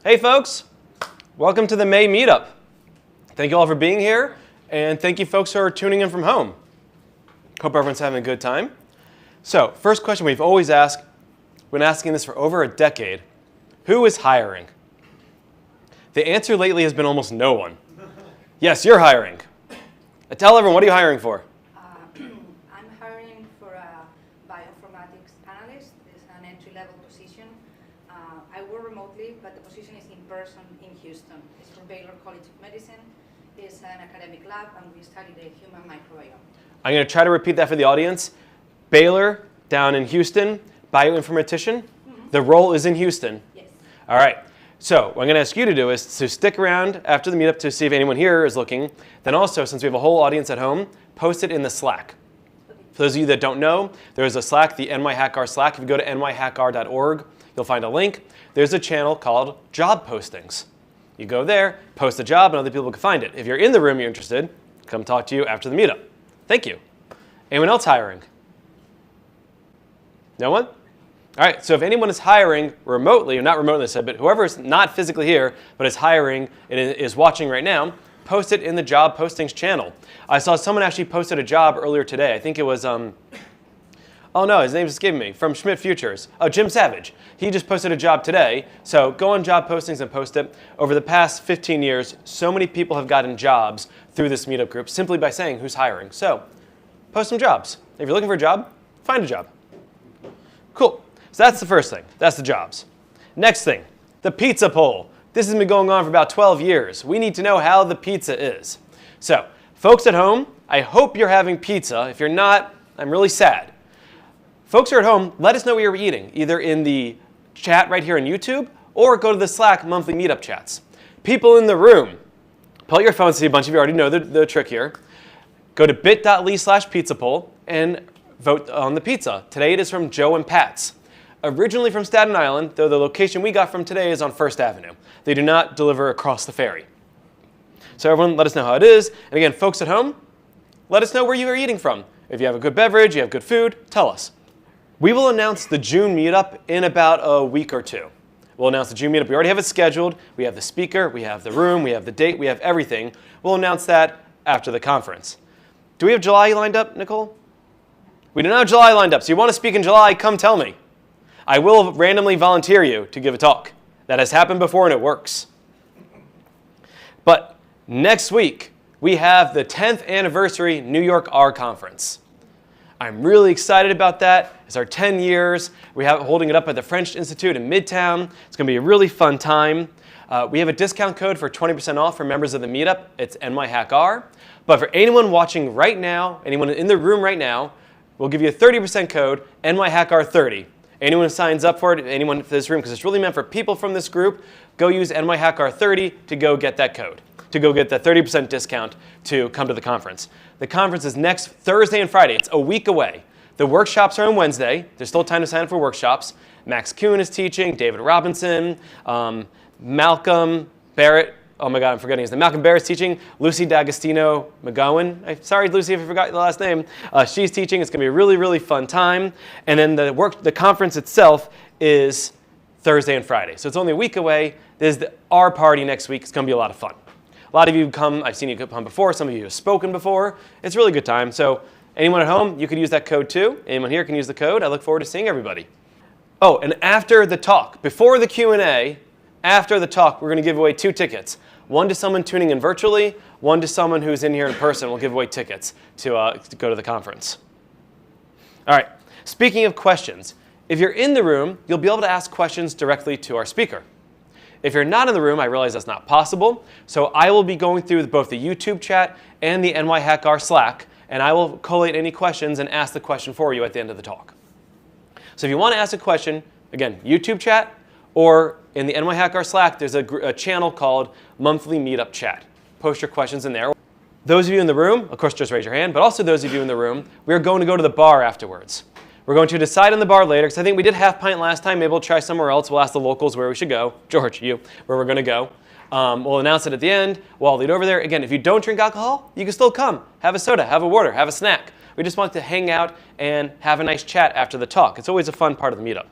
Hey folks, welcome to the May Meetup. Thank you all for being here, and thank you folks who are tuning in from home. Hope everyone's having a good time. So, first question we've always asked, we've been asking this for over a decade. Who is hiring? The answer lately has been almost no one. Yes, you're hiring. Tell everyone, what are you hiring for? I'm hiring for a bioinformatics analyst. It's an entry-level position. I work remotely, but the position is in person in Houston. It's from Baylor College of Medicine. It's an academic lab, and we study the human microbiome. I'm going to try to repeat that for the audience. Baylor, down in Houston, bioinformatician. The role is in Houston. Yes. All right. So what I'm going to ask you to do is to stick around after the meetup to see if anyone here is looking. Then also, since we have a whole audience at home, post it in the Slack. Okay. For those of you that don't know, there's a Slack, the nyhackr Slack. If you go to nyhackr.org, you'll find a link. There's a channel called Job Postings. You go there, post a job, and other people can find it. If you're in the room, you're interested, come talk to you after the meetup. Thank you. Anyone else hiring? No one? All right, so if anyone is hiring remotely, or not remotely, but whoever is not physically here, but is hiring and is watching right now, post it in the job postings channel. I saw someone actually posted a job earlier today. I think it was, oh no, his name's escaping me, from Schmidt Futures. Oh, Jim Savage. He just posted a job today. So go on job postings and post it. Over the past 15 years, so many people have gotten jobs through this meetup group simply by saying who's hiring. So post some jobs. If you're looking for a job, find a job. Cool. So that's the first thing. That's the jobs. Next thing, the pizza poll. This has been going on for about 12 years. We need to know how the pizza is. So, folks at home, I hope you're having pizza. If you're not, I'm really sad. Folks who are at home, let us know what you're eating, either in the chat right here on YouTube, or go to the Slack monthly meetup chats. People in the room, pull out your phones. See, a bunch of you already know the trick here. Go to bit.ly/pizzapoll and vote on the pizza. Today it is from Joe and Pat's. Originally from Staten Island, though the location we got from today is on 1st Avenue. They do not deliver across the ferry. So everyone, let us know how it is. And again, folks at home, let us know where you are eating from. If you have a good beverage, you have good food, tell us. We will announce the June meetup in about a week or two. We'll announce the June meetup. We already have it scheduled. We have the speaker, we have the room, we have the date, we have everything. We'll announce that after the conference. Do we have July lined up, Nicole? We do not have July lined up. So you want to speak in July, come tell me. I will randomly volunteer you to give a talk. That has happened before and it works. But next week, we have the 10th anniversary New York R Conference. I'm really excited about that. It's our 10 years. We have holding it up at the French Institute in Midtown. It's going to be a really fun time. We have a discount code for 20% off for members of the meetup. It's nyhackr. But for anyone watching right now, anyone in the room right now, we'll give you a 30% code, nyhackr30. Anyone who signs up for it, anyone in this room, because it's really meant for people from this group, go use nyhackr30 to go get that code, to go get that 30% discount to come to the conference. The conference is next Thursday and Friday. It's a week away. The workshops are on Wednesday. There's still time to sign up for workshops. Max Kuhn is teaching, David Robinson, Malcolm Barrett. Oh my God, I'm forgetting his name. Malcolm Barrett's teaching. Lucy D'Agostino McGowan. Sorry, Lucy, if I forgot the last name. She's teaching. It's going to be a really, really fun time. And then the conference itself is Thursday and Friday. So it's only a week away. There's our party next week. It's going to be a lot of fun. A lot of you come. I've seen you come before. Some of you have spoken before. It's a really good time. So anyone at home, you could use that code too. Anyone here can use the code. I look forward to seeing everybody. Oh, and after the talk, before the Q&A, after the talk, we're going to give away 2 tickets. One to someone tuning in virtually, one to someone who's in here in person. We'll give away tickets to go to the conference. All right, speaking of questions, if you're in the room, you'll be able to ask questions directly to our speaker. If you're not in the room, I realize that's not possible, so I will be going through both the YouTube chat and the nyhackr Slack, and I will collate any questions and ask the question for you at the end of the talk. So if you want to ask a question, again, YouTube chat, or in the nyhackr Slack, there's a channel called Monthly Meetup Chat. Post your questions in there. Those of you in the room, of course, just raise your hand, but also those of you in the room, we are going to go to the bar afterwards. We're going to decide on the bar later, because I think we did Half Pint last time. Maybe we'll try somewhere else. We'll ask the locals where we should go. George, you, where we're going to go. We'll announce it at the end. We'll all lead over there. Again, if you don't drink alcohol, you can still come. Have a soda, have a water, have a snack. We just want to hang out and have a nice chat after the talk. It's always a fun part of the meetup.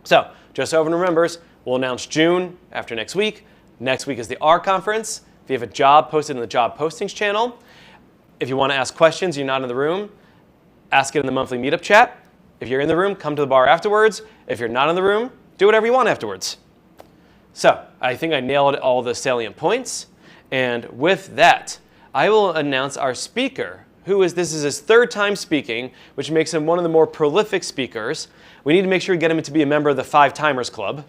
So, just so everyone remembers, We'll announce June after next week. Next week is the R conference. If you have a job, posted in the job postings channel. If you want to ask questions, you're not in the room, ask it in the monthly Meetup chat. If you're in the room, come to the bar afterwards. If you're not in the room, do whatever you want afterwards. So I think I nailed all the salient points. And with that, I will announce our speaker, this is his third time speaking, which makes him one of the more prolific speakers. We need to make sure we get him to be a member of the 5 Timers Club.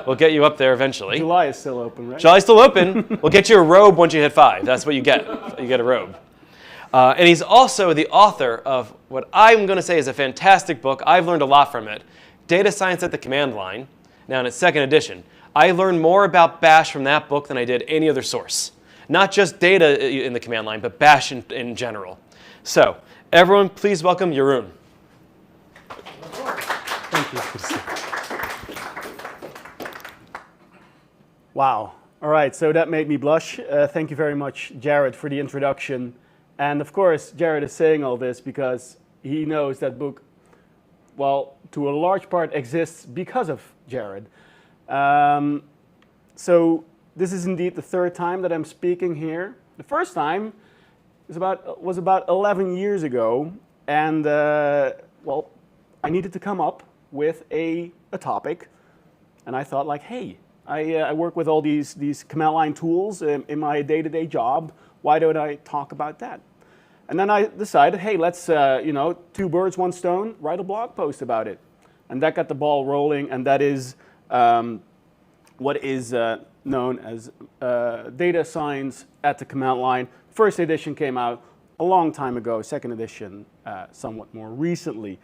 We'll get you up there eventually. July is still open, right? July's still open. We'll get you a robe once you hit 5. That's what you get. You get a robe. And he's also the author of what I'm going to say is a fantastic book. I've learned a lot from it. Data Science at the Command Line. Now in its 2nd edition. I learned more about Bash from that book than I did any other source. Not just data in the command line, but Bash in general. So, everyone, please welcome Jeroen. Thank you. Wow. All right, so that made me blush. Thank you very much, Jared, for the introduction. And of course, Jared is saying all this because he knows that book, well, to a large part exists because of Jared. So this is indeed the 3rd time that I'm speaking here. The first time was about 11 years ago, and well, I needed to come up with a topic, and I thought like, hey, I work with all these command line tools in my day-to-day job. Why don't I talk about that? And then I decided, hey, let's 2 birds, 1 stone, write a blog post about it, and that got the ball rolling, and that is what is known as Data Science at the Command Line. 1st edition came out a long time ago, 2nd edition somewhat more recently.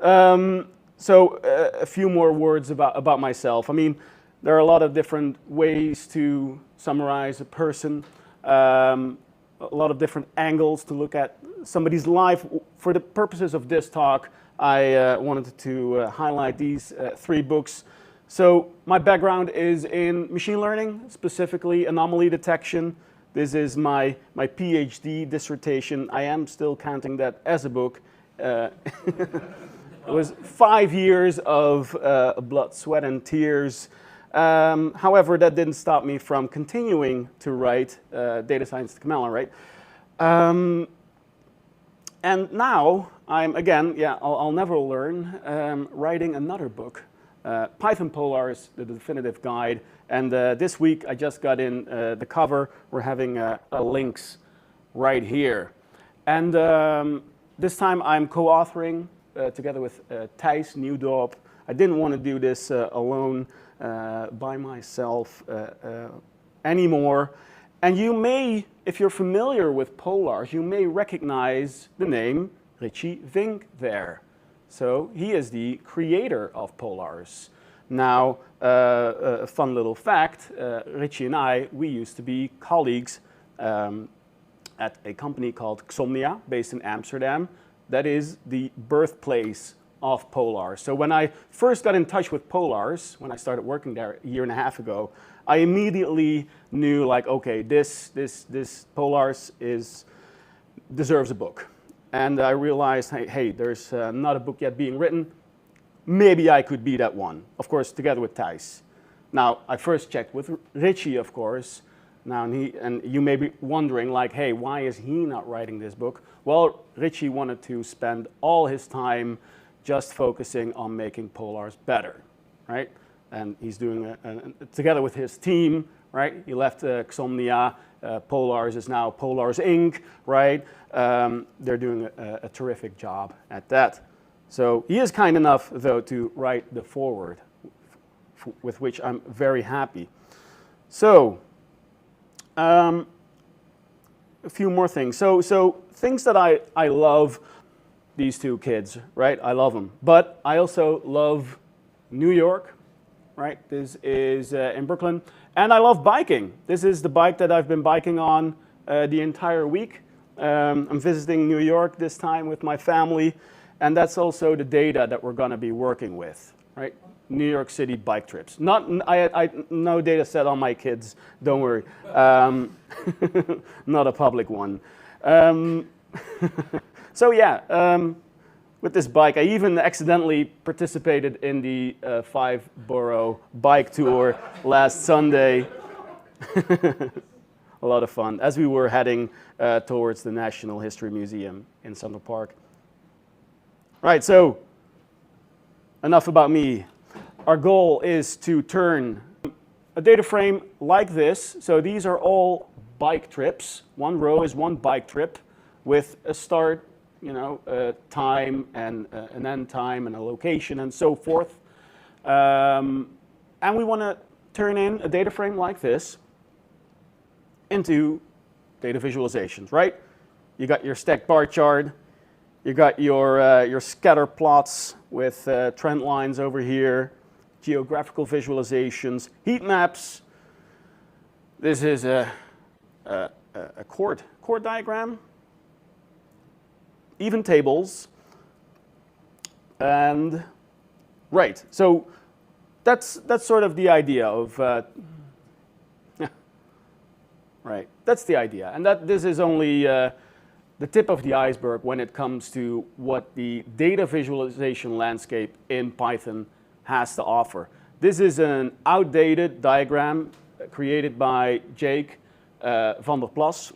So a few more words about myself. I mean, there are a lot of different ways to summarize a person, a lot of different angles to look at somebody's life. For the purposes of this talk, I wanted to highlight these 3 books. So my background is in machine learning, specifically anomaly detection. This is my PhD dissertation. I am still counting that as a book. It was 5 years of blood, sweat, and tears. However, that didn't stop me from continuing to write data science at the command line, right? And now I'm, again, I'll never learn, writing another book. Python Polars, the definitive guide. And this week I just got in the cover. We're having links right here. And this time I'm co-authoring together with Thijs Nieuwdorp. I didn't want to do this alone by myself anymore. And you may, if you're familiar with Polars, you may recognize the name Richie Vink there. So he is the creator of Polars. Now, a fun little fact, Richie and I, we used to be colleagues at a company called Xomnia, based in Amsterdam. That is the birthplace of Polars. So when I first got in touch with Polars, when I started working there a year and a half ago, I immediately knew, like, okay, this Polars deserves a book. And I realized, hey, there's not a book yet being written. Maybe I could be that one, of course, together with Thijs. Now, I first checked with Richie, of course. Now, and you may be wondering, like, hey, why is he not writing this book? Well, Richie wanted to spend all his time just focusing on making Polars better, right? And he's doing together with his team, right? He left Xomnia. Polars is now Polars Inc., right? They're doing a terrific job at that. So he is kind enough, though, to write the foreword, with which I'm very happy. So, a few more things. So things that I love, these 2 kids, right? I love them. But I also love New York, right? This is in Brooklyn. And I love biking. This is the bike that I've been biking on the entire week. I'm visiting New York this time with my family. And that's also the data that we're going to be working with, right? New York City bike trips. No data set on my kids, don't worry. Not a public one. So yeah, with this bike. I even accidentally participated in the 5-borough bike tour last Sunday. A lot of fun as we were heading towards the National History Museum in Central Park. Right, so enough about me. Our goal is to turn a data frame like this. So these are all bike trips. One row is one bike trip with a start, time and an end time and a location and so forth. And we want to turn in a data frame like this into data visualizations, right? You got your stacked bar chart, you got your scatter plots with trend lines over here, geographical visualizations, heat maps. This is a chord diagram, even tables, and right. So that's sort of the idea of right. That's the idea, and that this is only the tip of the iceberg when it comes to what the data visualization landscape in Python has to offer. This is an outdated diagram created by Jake van der Plas.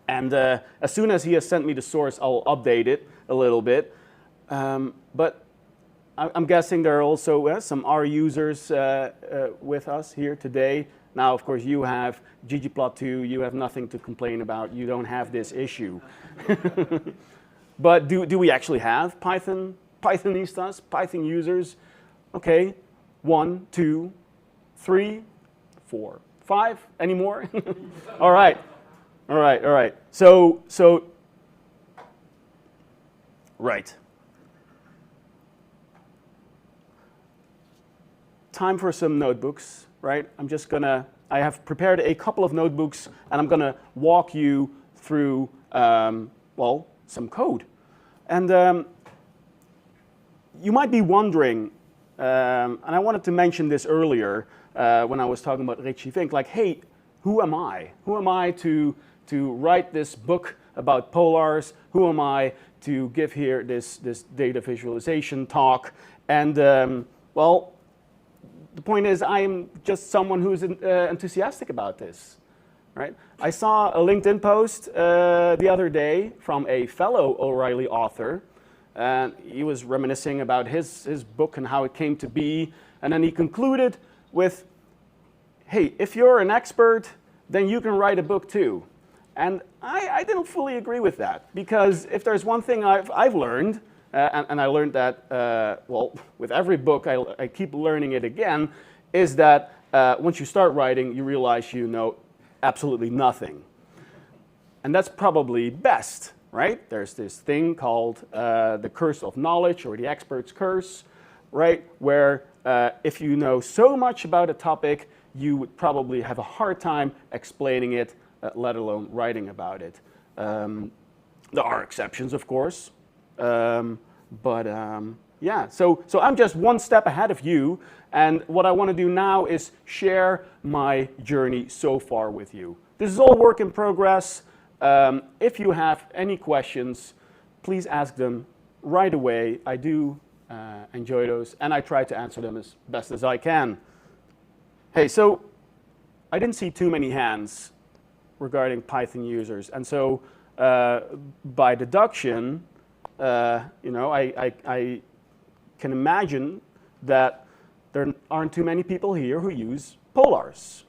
And as soon as he has sent me the source, I'll update it a little bit. But I'm guessing there are also some R users with us here today. Now, of course, you have ggplot2. You have nothing to complain about. You don't have this issue. But do we actually have Pythonistas, Python users? Okay, 1, 2, 3, 4, 5. Any more? All right. All right. So, right. Time for some notebooks, right? I have prepared a couple of notebooks, and I'm gonna walk you through, some code. And you might be wondering, and I wanted to mention this earlier when I was talking about Richie Fink, like, hey, who am I? Who am I to write this book about polars? Who am I to give here this data visualization talk? And well, the point is, I'm just someone who's enthusiastic about this, right? I saw a LinkedIn post the other day from a fellow O'Reilly author, and he was reminiscing about his book and how it came to be, and then he concluded with, hey, if you're an expert, then you can write a book too. And I didn't fully agree with that, because if there's one thing I've learned, and I learned that, with every book, I keep learning it again, is that once you start writing, you realize you know absolutely nothing. And that's probably best, right? There's this thing called the curse of knowledge, or the expert's curse, right? Where if you know so much about a topic, you would probably have a hard time explaining it, let alone writing about it. There are exceptions, of course. Yeah, so I'm just one step ahead of you, and what I want to do now is share my journey so far with you. This is all work in progress. If you have any questions, please ask them right away. I do enjoy those, and I try to answer them as best as I can. Hey, so I didn't see too many hands regarding Python users, and so by deduction, I can imagine that there aren't too many people here who use polars.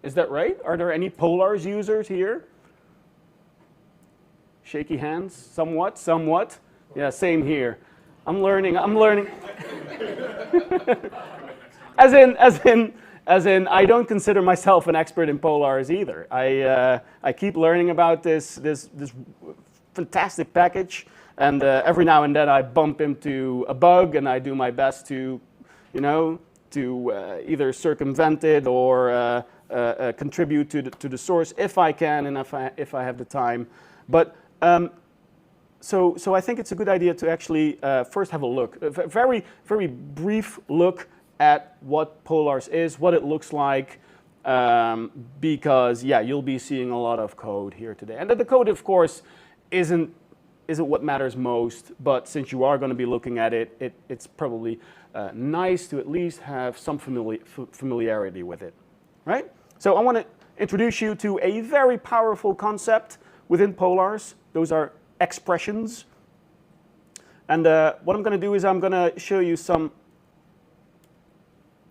Is that right? Are there any polars users here? Shaky hands, somewhat. Yeah, same here. I'm learning. As in, I don't consider myself an expert in polars either. I keep learning about this fantastic package. And every now and then I bump into a bug, and I do my best to, either circumvent it or contribute to the source if I can and if I have the time. But so I think it's a good idea to actually first have a look, a very brief look at what polars is, what it looks like, because yeah, you'll be seeing a lot of code here today. And the code, of course, isn't isn't what matters most, but since you are going to be looking at it, it's probably nice to at least have some familiarity with it, right? So I want to introduce you to a very powerful concept within polars. Those are expressions. And what I'm going to do is I'm going to show you some.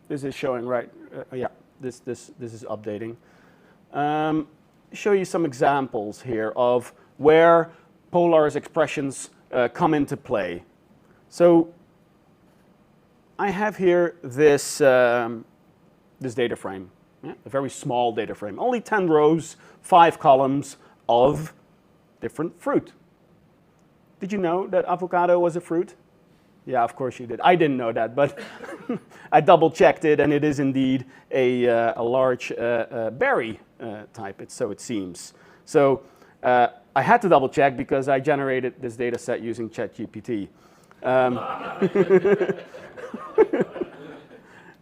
This is showing, right? Yeah, this is updating. Show you some examples here of where polars expressions come into play. So I have here this this data frame, yeah, a very small data frame, only 10 rows, 5 columns of different fruit. Did you know that avocado was a fruit? Yeah, of course you did. I didn't know that, but I double-checked it, and it is indeed a large berry type, so it seems. So I had to double-check because I generated this data set using ChatGPT,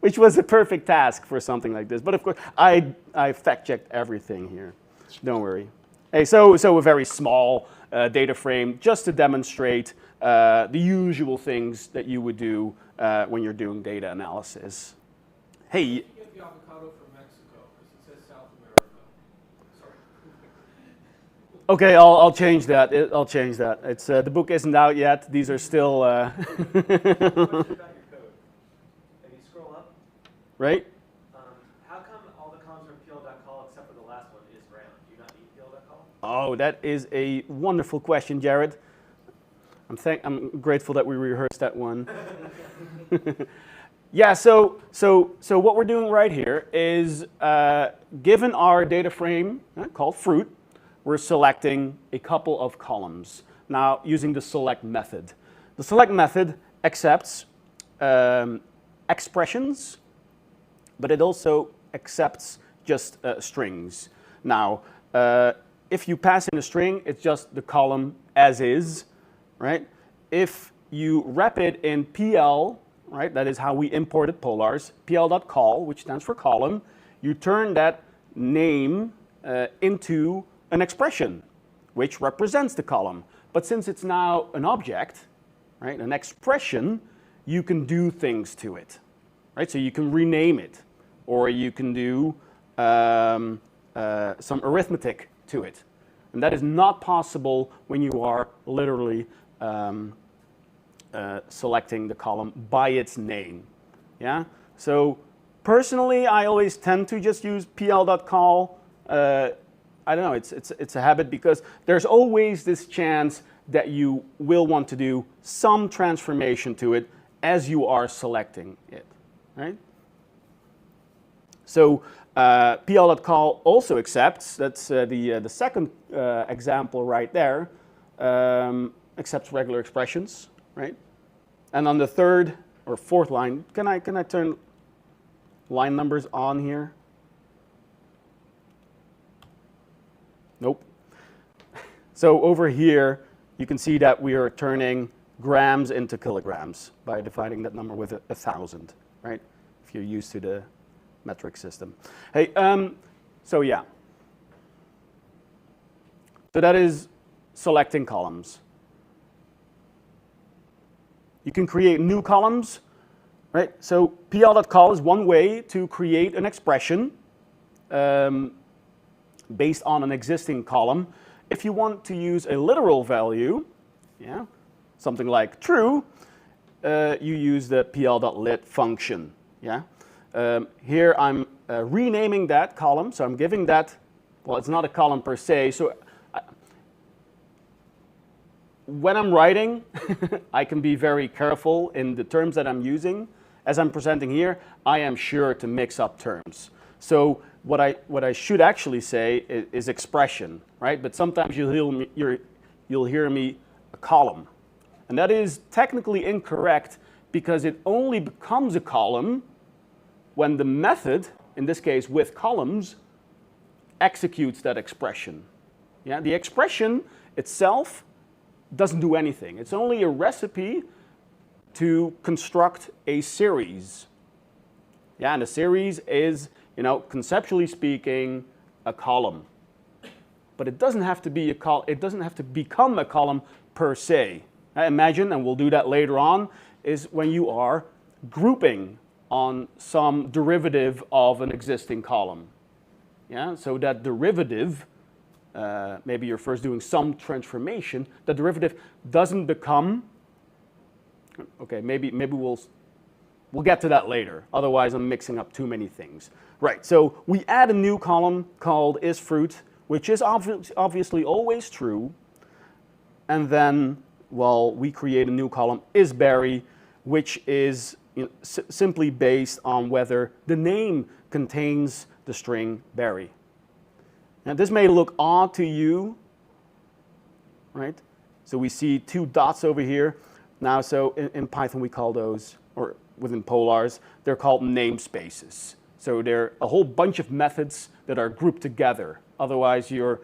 which was a perfect task for something like this. But of course, I fact-checked everything here. Don't worry. Hey, so a very small data frame just to demonstrate the usual things that you would do when you're doing data analysis. Hey. You get the avocado from Mexico because it says South America. Sorry. Okay, I'll change that. I'll change that. It's the book isn't out yet. These are still. Question about your code. If you scroll up, Right. how come all the columns are pl.col except for the last one is round? Do you not need pl.col? Oh, that is a wonderful question, Jared. I'm grateful that we rehearsed that one. Yeah, so what we're doing right here is, given our data frame called fruit, we're selecting a couple of columns. Now, using the select method. The select method accepts expressions, but it also accepts just strings. Now, if you pass in a string, it's just the column as is. Right? If you wrap it in PL, right, that is how we imported polars, pl.col, which stands for column, you turn that name into an expression, which represents the column. But since it's now an object, right, an expression, you can do things to it. Right? So you can rename it, or you can do some arithmetic to it. And that is not possible when you are literally selecting the column by its name. Yeah. So personally, I always tend to just use pl.col. I don't know. It's a habit because there's always this chance that you will want to do some transformation to it as you are selecting it. Right. So pl.col also accepts. That's the second example right there. Accepts regular expressions, right? And on the third or fourth line, can I turn line numbers on here? Nope. So over here, you can see that we are turning grams into kilograms by dividing that number with 1,000, right? If you're used to the metric system. Hey, so yeah. So that is selecting columns. You can create new columns, right? So pl.col is one way to create an expression based on an existing column. If you want to use a literal value, yeah, something like true, you use the pl.lit function. Yeah. Here I'm renaming that column, so I'm giving that. Well, it's not a column per se, so. When I'm writing, I can be very careful in the terms that I'm using. As I'm presenting here, I am sure to mix up terms. So what I should actually say is expression, right? But sometimes you'll hear me a column. And that is technically incorrect because it only becomes a column when the method, in this case with columns, executes that expression. Yeah, the expression itself doesn't do anything. It's only a recipe to construct a series. Yeah, and a series is, conceptually speaking, a column. but it doesn't have to be a it doesn't have to become a column per se. Imagine, and we'll do that later on, is when you are grouping on some derivative of an existing column. Yeah, so that derivative, maybe you're first doing some transformation, the derivative doesn't become, okay, maybe we'll get to that later. Otherwise, I'm mixing up too many things. Right, so we add a new column called isFruit, which is obviously always true. And then, well, we create a new column isBerry, which is simply based on whether the name contains the string berry. Now, this may look odd to you, right? So we see two dots over here. Now, so in Python, we call those, or within Polars, they're called namespaces. So they're a whole bunch of methods that are grouped together. Otherwise, your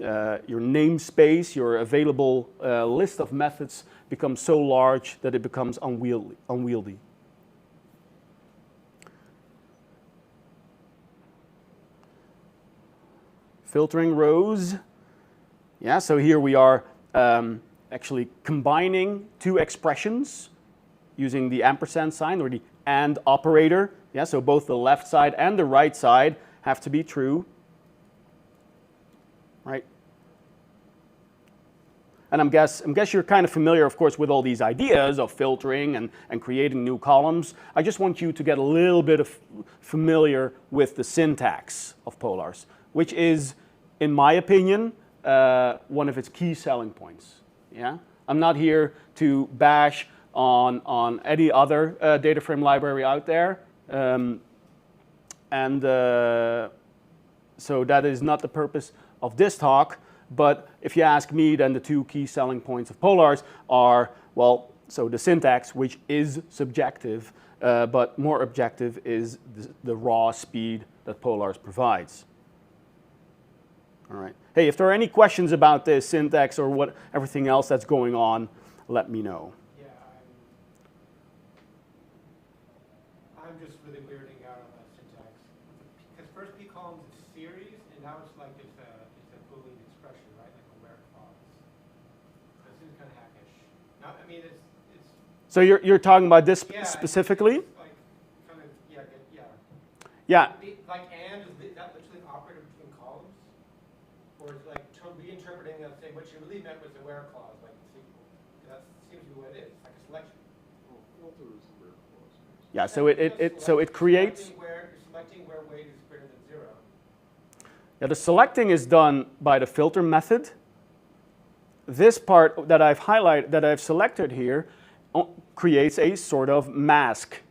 namespace, your available list of methods becomes so large that it becomes unwieldy. Filtering rows. Yeah, so here we are actually combining two expressions using the ampersand sign or the AND operator. Yeah, so both the left side and the right side have to be true, right? And I guess you're kind of familiar, of course, with all these ideas of filtering and creating new columns. I just want you to get a little bit familiar with the syntax of Polars, which is, in my opinion, one of its key selling points. Yeah, I'm not here to bash on any other DataFrame library out there. So that is not the purpose of this talk, but if you ask me, then the two key selling points of Polars are, well, so the syntax, which is subjective, but more objective is the raw speed that Polars provides. All right. Hey, if there are any questions about this syntax or everything else that's going on, let me know. I'm just really weirding out on that syntax. Because first P columns is series, and now it's like it's a Boolean expression, right? Like a where clause. That seems kind of hackish. Now, I mean, it's. So you're talking about this yeah, specifically? It's like kind of yeah. Yeah. Like and is that literally an operator between columns, or is it like reinterpreting that thing? What you really meant was the where clause, like the SQL. That seems to be what it is. It's like a selection. Yeah, so it creates. Selecting where weight is greater than 0. Yeah, the selecting is done by the filter method. This part that I've highlighted, that I've selected here, creates a sort of mask,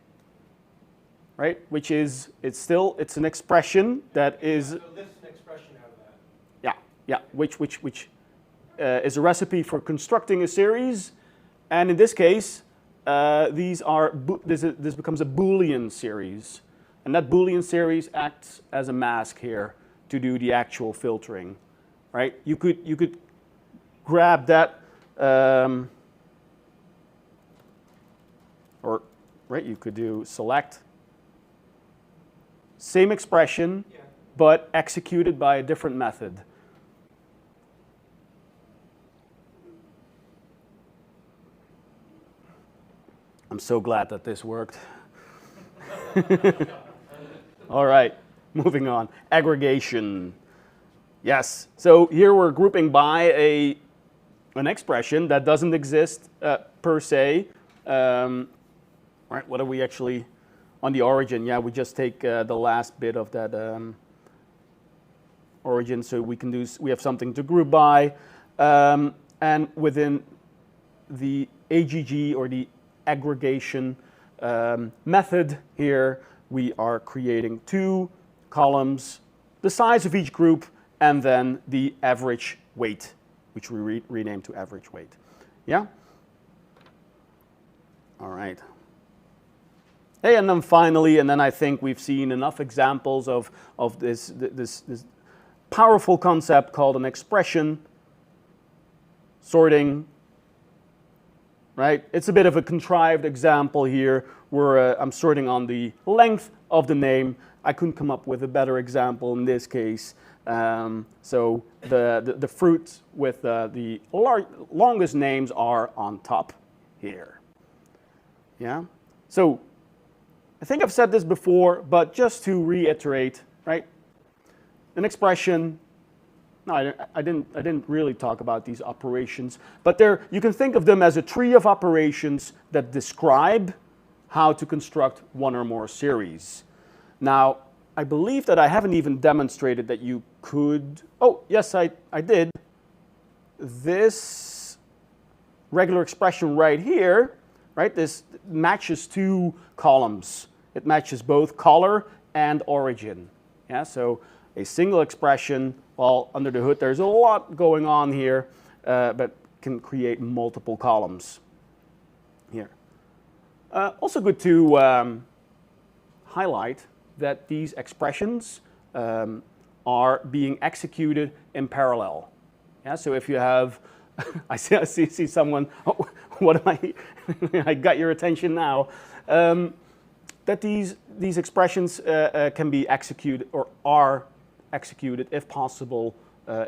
right? Which is it's an expression that is. So this is an expression out of that. Yeah, which is a recipe for constructing a series, and in this case. This becomes a Boolean series, and that Boolean series acts as a mask here to do the actual filtering, right? You could grab that, you could do select, same expression, but executed by a different method. I'm so glad that this worked. All right, moving on. Aggregation. Yes, so here we're grouping by an expression that doesn't exist per se. Right, what are we actually, on the origin? Yeah, we just take the last bit of that origin, so we have something to group by. And within the AGG, or the aggregation method here, we are creating two columns, the size of each group, and then the average weight, which we rename to average weight. Yeah? All right. Hey, and then finally, and then I think we've seen enough examples of this powerful concept called an expression, sorting. Right? It's a bit of a contrived example here where I'm sorting on the length of the name, I couldn't come up with a better example in this case. So the fruits with the longest names are on top here. Yeah. So I think I've said this before, but just to reiterate, right? An expression. No, I didn't really talk about these operations, but you can think of them as a tree of operations that describe how to construct one or more series. Now, I believe that I haven't even demonstrated that you could. Oh, yes, I did. This regular expression right here, right? This matches two columns. It matches both color and origin. Yeah, so a single expression. Well, under the hood, there's a lot going on here, but can create multiple columns here. Also good to highlight that these expressions are being executed in parallel. Yeah, so if you have, I see someone, oh, what am I, I got your attention now, that these expressions can be executed or are executed, if possible,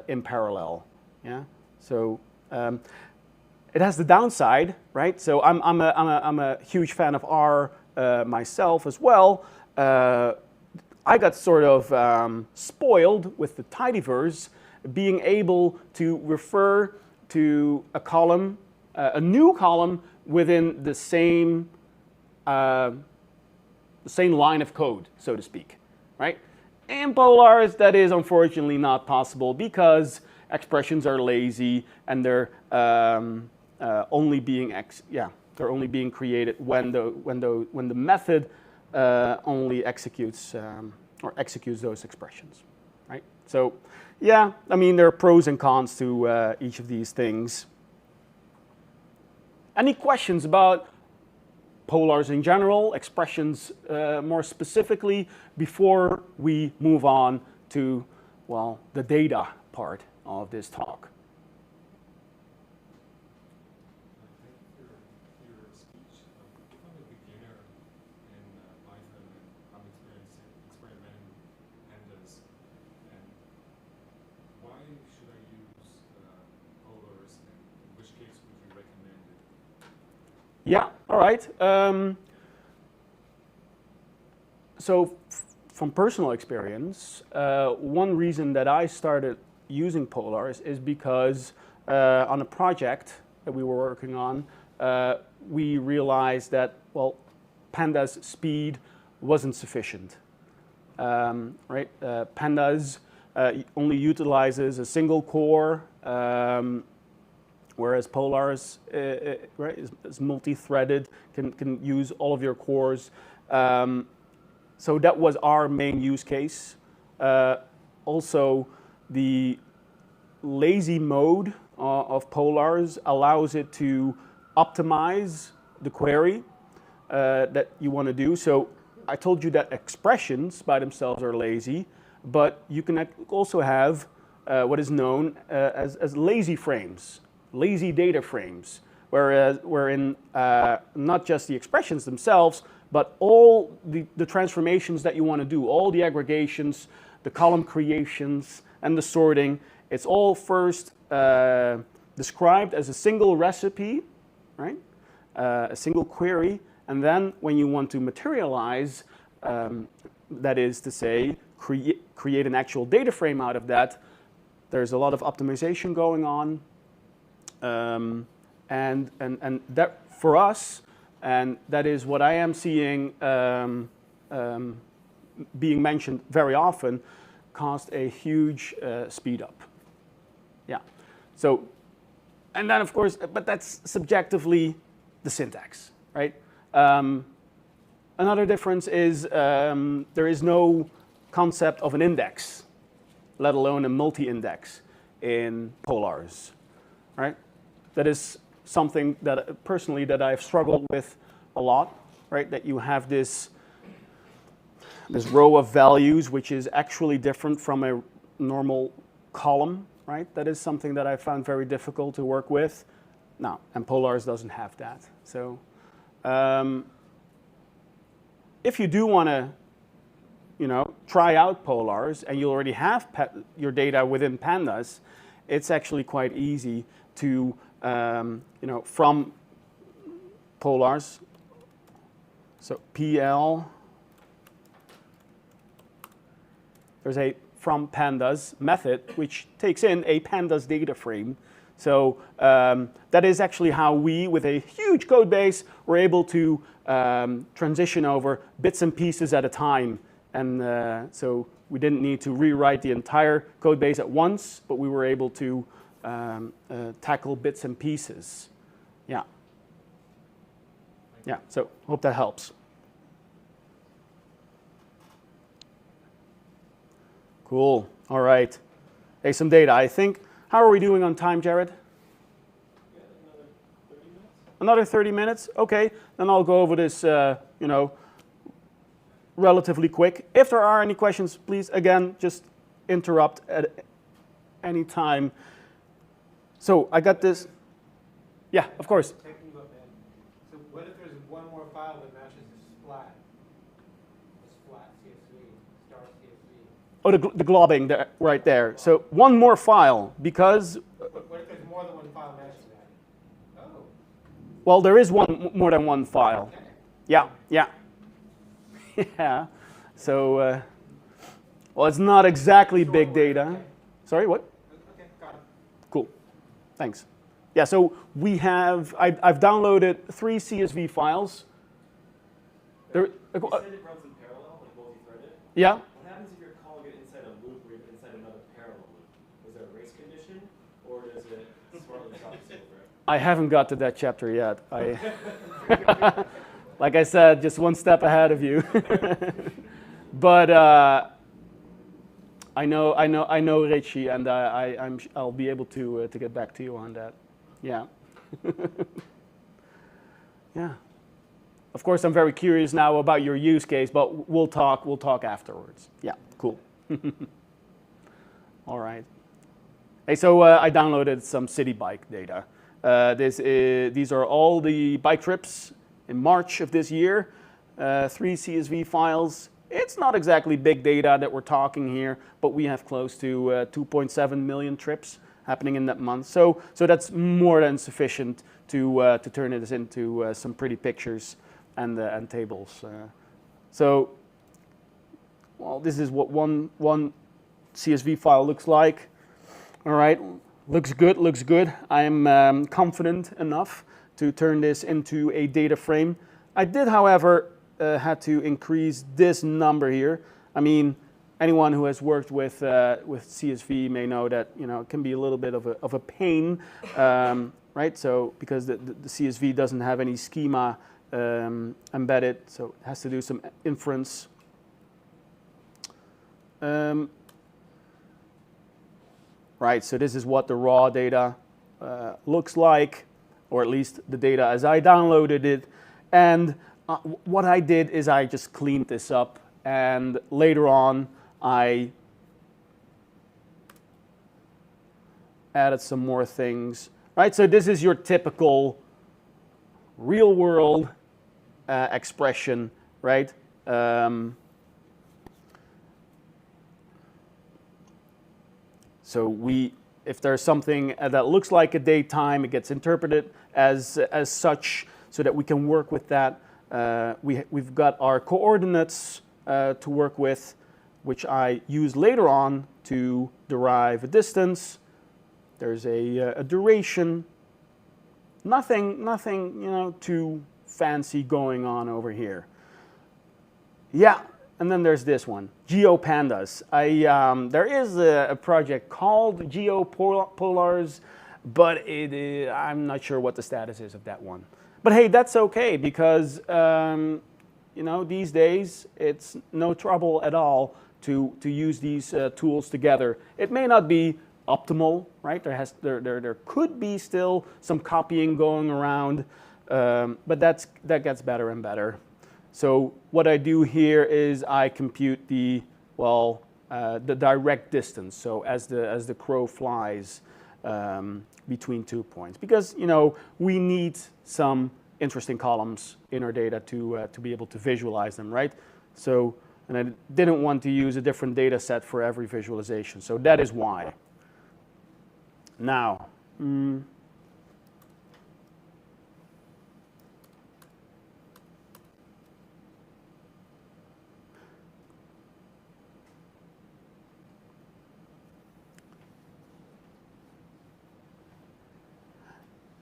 in parallel. Yeah. So it has the downside, right? So I'm a huge fan of R myself as well. I got sort of spoiled with the tidyverse being able to refer to a column, a new column within the same line of code, so to speak, right? In Polars, that is unfortunately not possible because expressions are lazy and they're only being created when the method only executes those expressions, right? So, yeah, I mean there are pros and cons to each of these things. Any questions about Polars in general, expressions more specifically, before we move on to, well, the data part of this talk? Thank you for your speech. If I'm a beginner in Python and I'm experimenting pandas, and why should I use Polars, and in which case would you recommend it? Yeah, all right. So from personal experience, one reason that I started using Polars is because on a project that we were working on, we realized that, well, Pandas speed wasn't sufficient. Right? Pandas only utilizes a single core, whereas Polars right, is multi-threaded, can use all of your cores. So that was our main use case. Also, the lazy mode of Polars allows it to optimize the query that you want to do. So I told you that expressions by themselves are lazy, but you can also have what is known as lazy frames, lazy data frames, wherein not just the expressions themselves, but all the transformations that you want to do, all the aggregations, the column creations, and the sorting, it's all first described as a single recipe, right? A single query, and then when you want to materialize, that is to say, create an actual data frame out of that, there's a lot of optimization going on, and that for us, and that is what I am seeing being mentioned very often, caused a huge speed up. Yeah. So, and then of course, but that's subjectively the syntax, right? Another difference is there is no concept of an index, let alone a multi-index in Polars, right? That is something that personally that I've struggled with a lot, right? That you have this row of values which is actually different from a normal column, right? That is something that I found very difficult to work with. Now, and Polars doesn't have that. So if you do want to try out polars and you already have your data within pandas, it's actually quite easy to, from polars, so PL, there's a from pandas method which takes in a pandas data frame. So that is actually how we, with a huge code base, were able to transition over bits and pieces at a time. And so we didn't need to rewrite the entire code base at once, but we were able to tackle bits and pieces. Yeah. Yeah, so hope that helps. Cool. All right. Hey, some data. I think, how are we doing on time, Jared? Yeah, another 30 minutes. Another 30 minutes? Okay. Then I'll go over this, relatively quick. If there are any questions, please, again, just interrupt at any time. So I got this. Yeah, of course. Taking you up, man. So what if there's one more file that matches the splat? The splat CSV, star CSV. Oh, the globbing there, right there. So one more file, because, What if there's more than one file matching that? Oh. well, there is more than one file. Okay. Yeah, yeah. Yeah. So, well, it's not exactly big data. Okay. Sorry, what? Okay, got it. Cool. Thanks. Yeah, so we have, I've downloaded 3 CSV files. There, You said it runs in parallel, like multi-threaded. yeah. What happens if you're calling it inside a loop or even inside another parallel loop? Is there a race condition, or does it smartly drop the over it? I haven't got to that chapter yet. Like I said, just one step ahead of you. But I know Richie, and I'll be able to get back to you on that. Yeah. Yeah. Of course, I'm very curious now about your use case, but we'll talk afterwards. Yeah. Cool. All right. Hey, so I downloaded some city bike data. These are all the bike trips in March of this year. 3 CSV files. It's not exactly big data that we're talking here, but we have close to 2.7 million trips happening in that month. So that's more than sufficient to turn this into some pretty pictures and tables. So, well, this is what one CSV file looks like. All right, looks good, looks good. I'm confident enough to turn this into a data frame. I did, however, had to increase this number here. I mean, anyone who has worked with CSV may know that it can be a little bit of a pain, right? So because the CSV doesn't have any schema embedded, so it has to do some inference. Right. So this is what the raw data looks like, or at least the data as I downloaded it. And what I did is I just cleaned this up, and later on I added some more things. Right, so this is your typical real world expression, right? So if there's something that looks like a date time, it gets interpreted as such, so that we can work with that. We've got our coordinates to work with, which I use later on to derive a distance. There's a duration. Nothing too fancy going on over here. Yeah, and then there's this one, GeoPandas. There is a project called GeoPolars, but I'm not sure what the status is of that one. But hey, that's okay, because these days it's no trouble at all to use these tools together. It may not be optimal, right? There could be still some copying going around, but that gets better and better. So what I do here is I compute the direct distance. So as the crow flies between 2 points, because we need some interesting columns in our data to be able to visualize them, right? So And I didn't want to use a different data set for every visualization. So that is why. Now,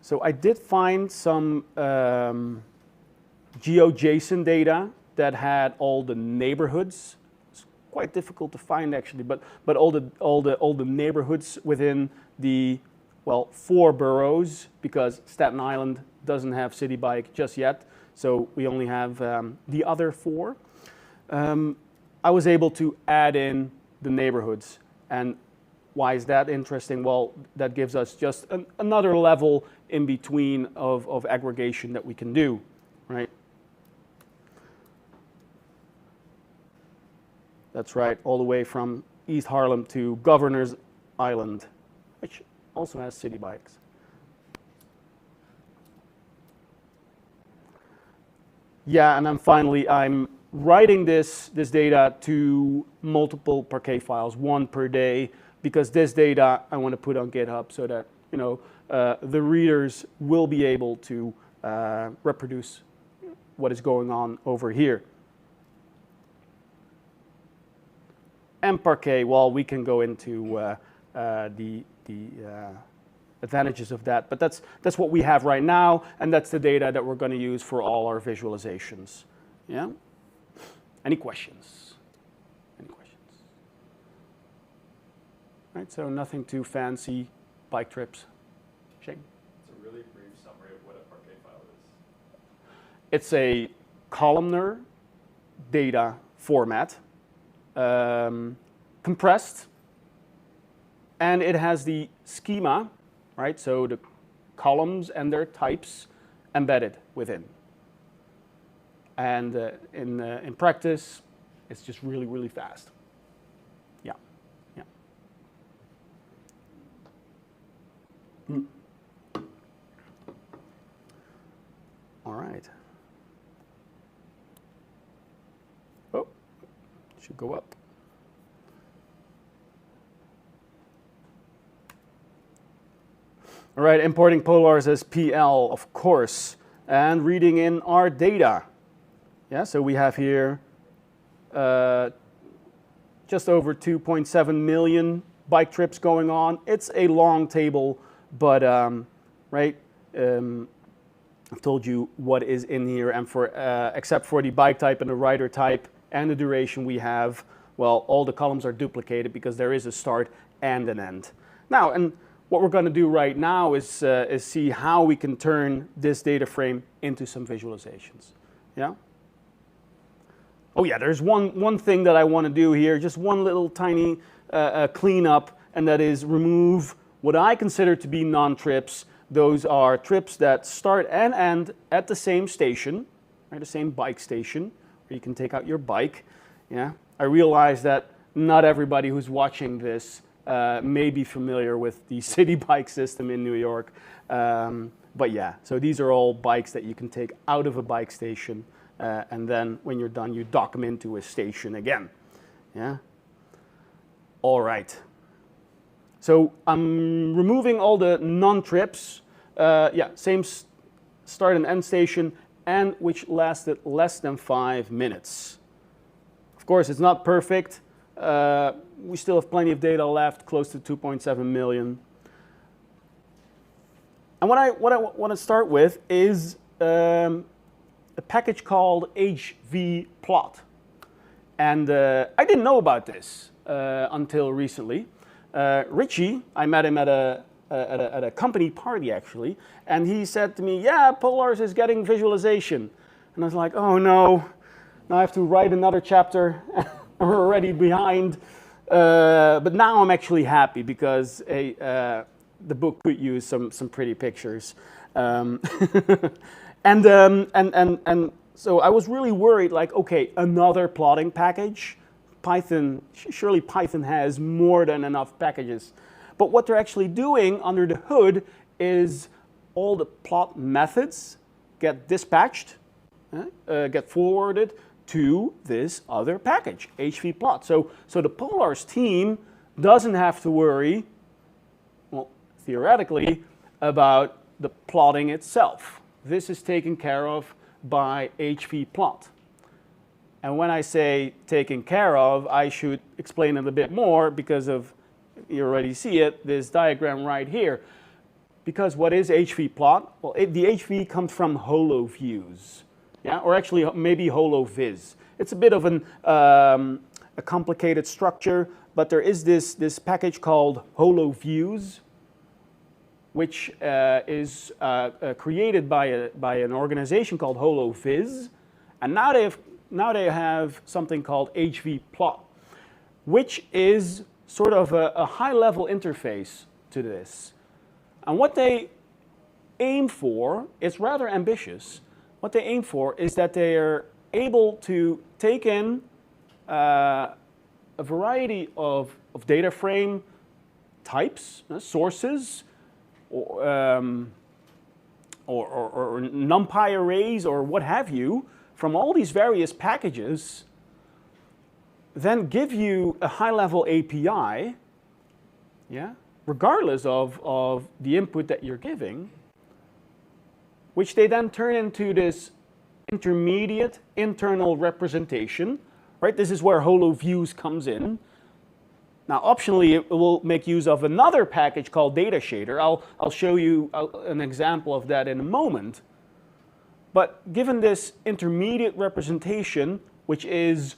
so I did find some GeoJSON data that had all the neighborhoods. It's quite difficult to find actually, but all the neighborhoods within the 4 boroughs, because Staten Island doesn't have City Bike just yet, so we only have the other 4. I was able to add in the neighborhoods. And why is that interesting? Well, that gives us just another level in between of aggregation that we can do, right? That's right, all the way from East Harlem to Governor's Island, which also has city bikes. Yeah, and then finally, I'm writing this data to multiple Parquet files, 1 per day, because this data I want to put on GitHub so that the readers will be able to reproduce what is going on over here. And Parquet, well, we can go into the advantages of that, but that's what we have right now, and that's the data that we're going to use for all our visualizations. Yeah. Any questions? Any questions? Right. So nothing too fancy. Bike trips. Shane. It's a really brief summary of what a Parquet file is. It's a columnar data format. Compressed, and it has the schema, right? So the columns and their types embedded within. And in practice, it's just really, really fast. Yeah, yeah. All right. Oh, should go up. All right, importing polars as PL, of course, and reading in our data. Yeah, so we have here just over 2.7 million bike trips going on. It's a long table, but right, I've told you what is in here, and for except for the bike type and the rider type and the duration we have, well, all the columns are duplicated because there is a start and an end. Now, and what we're going to do right now is see how we can turn this data frame into some visualizations. Yeah. Oh yeah, there's one thing that I want to do here, just one little tiny cleanup, and that is remove what I consider to be non-trips. Those are trips that start and end at the same station, right, the same bike station, where you can take out your bike. Yeah. I realize that not everybody who's watching this may be familiar with the city bike system in New York. But yeah, so these are all bikes that you can take out of a bike station, and then when you're done, you dock them into a station again. Yeah. All right. So I'm removing all the non-trips. Yeah, same start and end station, and which lasted less than 5 minutes. Of course, it's not perfect. We still have plenty of data left, close to 2.7 million. And what I want to start with is a package called hvPlot. And I didn't know about this until recently. Richie, I met him at a company party actually, and he said to me, yeah, Polars is getting visualization. And I was like, oh no, now I have to write another chapter. We're already behind. But now I'm actually happy because the book could use some pretty pictures. And so I was really worried, like, okay, another plotting package. Python, surely Python has more than enough packages. But what they're actually doing under the hood is all the plot methods get dispatched, get forwarded to this other package, hvPlot. So the Polars team doesn't have to worry, well, theoretically, about the plotting itself. This is taken care of by hvPlot. And when I say taken care of, I should explain it a bit more because of, you already see it, this diagram right here. Because what is hvPlot? Well, the HV comes from HoloViews, yeah, or actually maybe HoloViz. It's a bit of a complicated structure, but there is this package called HoloViews, which is created by an organization called HoloViz, and now they have something called hvPlot, which is sort of a high-level interface to this. And what they aim for is rather ambitious. What they aim for is that they are able to take in a variety of data frame types, sources, or NumPy arrays, or what have you, from all these various packages, then give you a high-level API, yeah, regardless of the input that you're giving, which they then turn into this intermediate internal representation, right? This is where HoloViews comes in. Now, optionally, it will make use of another package called DataShader. I'll show you an example of that in a moment. But given this intermediate representation, which is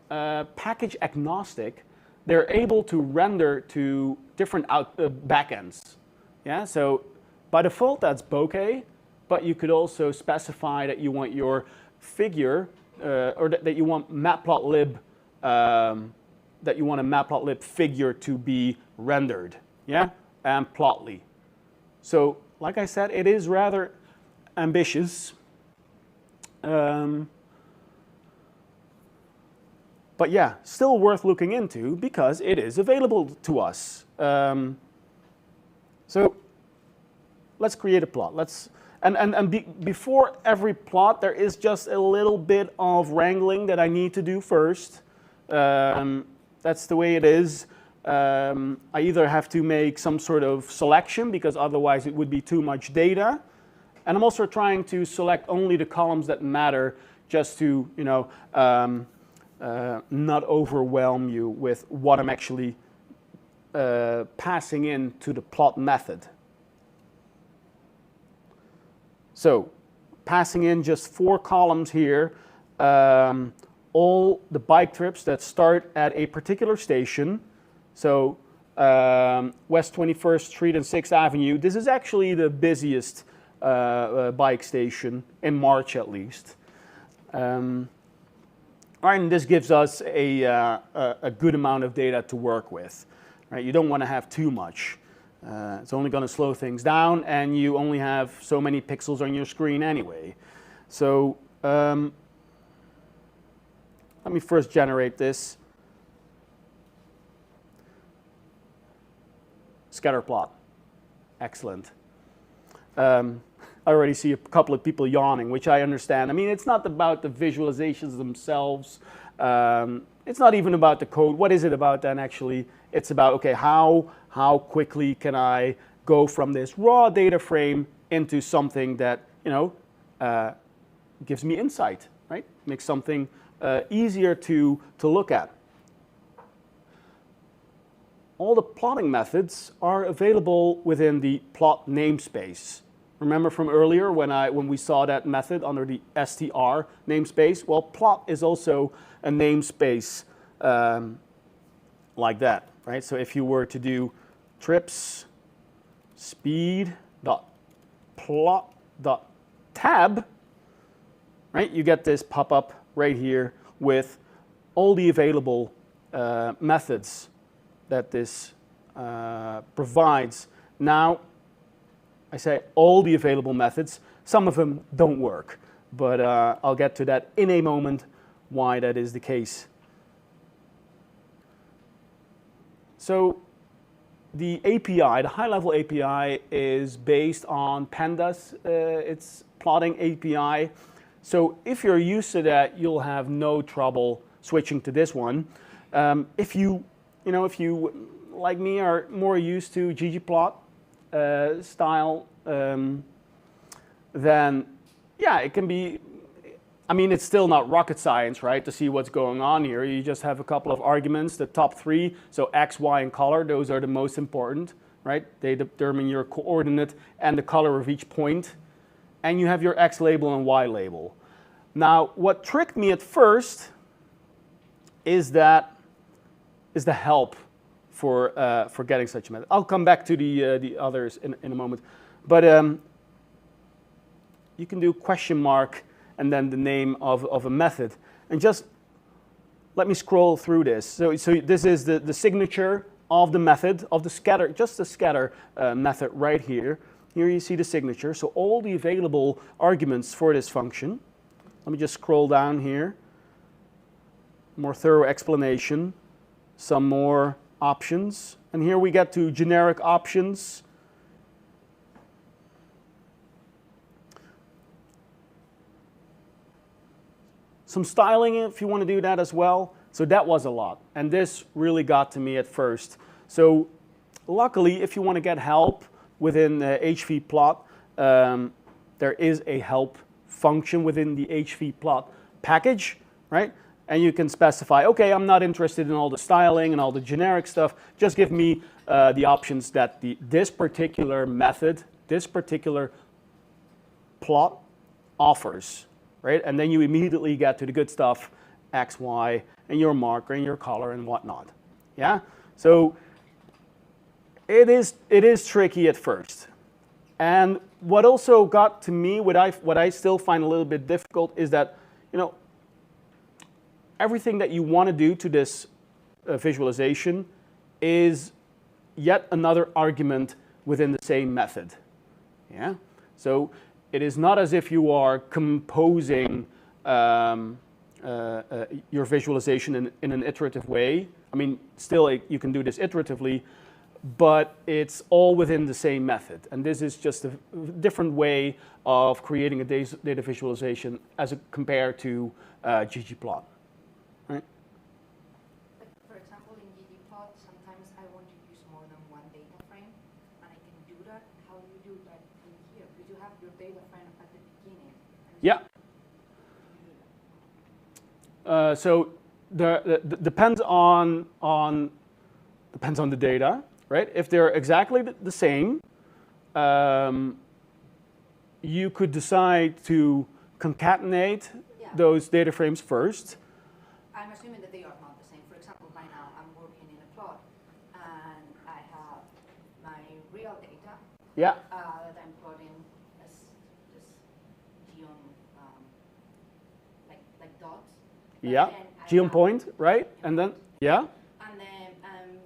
package agnostic, they're able to render to different backends. Yeah, so by default, that's Bokeh, but you could also specify that you want your figure, or that you want matplotlib, that you want a matplotlib figure to be rendered, yeah, and Plotly. So, like I said, it is rather ambitious. But yeah, still worth looking into because it is available to us. So let's create a plot. Before every plot, there is just a little bit of wrangling that I need to do first. That's the way it is. I either have to make some sort of selection because otherwise it would be too much data. And I'm also trying to select only the columns that matter just to, you know, not overwhelm you with what I'm actually passing in to the plot method. So, passing in just 4 columns here, all the bike trips that start at a particular station. So, West 21st Street and 6th Avenue. This is actually the busiest bike station, in March at least. And this gives us a good amount of data to work with. Right? You don't want to have too much. It's only going to slow things down, and you only have so many pixels on your screen anyway. So let me first generate this. Scatter plot. Excellent. I already see a couple of people yawning, which I understand. I mean, it's not about the visualizations themselves. It's not even about the code. What is it about then, actually? It's about, okay, how quickly can I go from this raw data frame into something that, you know, gives me insight, right? Makes something easier to look at. All the plotting methods are available within the plot namespace. Remember from earlier when we saw that method under the str namespace? Well, plot is also a namespace like that, right? So if you were to do trips speed.plot.tab, right? You get this pop-up right here with all the available methods that this provides. Now, I say all the available methods. Some of them don't work, but I'll get to that in a moment, why that is the case. So the API, the high-level API, is based on Pandas. It's plotting API. So if you're used to that, you'll have no trouble switching to this one. If you like me are more used to hvPlot style, then yeah, it can be. I mean, it's still not rocket science, right, to see what's going on here. You just have a couple of arguments, the top three, so x, y, and color, those are the most important, right? They determine your coordinate and the color of each point. And you have your x label and y label. Now, what tricked me at first is the help for getting such a method. I'll come back to the others in a moment. But you can do question mark and then the name of a method. And just let me scroll through this. So this is the signature of the method, of the scatter, just the scatter method right here. Here you see the signature. So all the available arguments for this function. Let me just scroll down here. More thorough explanation. Some more options. And here we get to generic options. Some styling if you want to do that as well. So that was a lot. And this really got to me at first. So luckily, if you want to get help within hvPlot, there is a help function within the hvPlot package, right? And you can specify, okay, I'm not interested in all the styling and all the generic stuff. Just give me the options that this particular method, this particular plot offers. Right? And then you immediately get to the good stuff, X, Y, and your marker and your color and whatnot. Yeah? So it is tricky at first. And what also got to me, what I still find a little bit difficult is that, everything that you want to do to this visualization is yet another argument within the same method. Yeah? So it is not as if you are composing your visualization in an iterative way. I mean, still you can do this iteratively, but it's all within the same method. And this is just a different way of creating a data visualization compared to ggplot. Right? But for example, in ggplot, sometimes I want to use more than one data frame, and I can do that. How do you do that in here? Because you have your data frame at the beginning. Yeah. So depends on the data, right? If they're exactly the same, you could decide to concatenate those data frames first. I'm assuming that they are not the same. For example, right now I'm working in a plot, and I have my real data that I'm plotting as just geom, like dots. Yeah, geom point, right? And then, yeah. And then I'm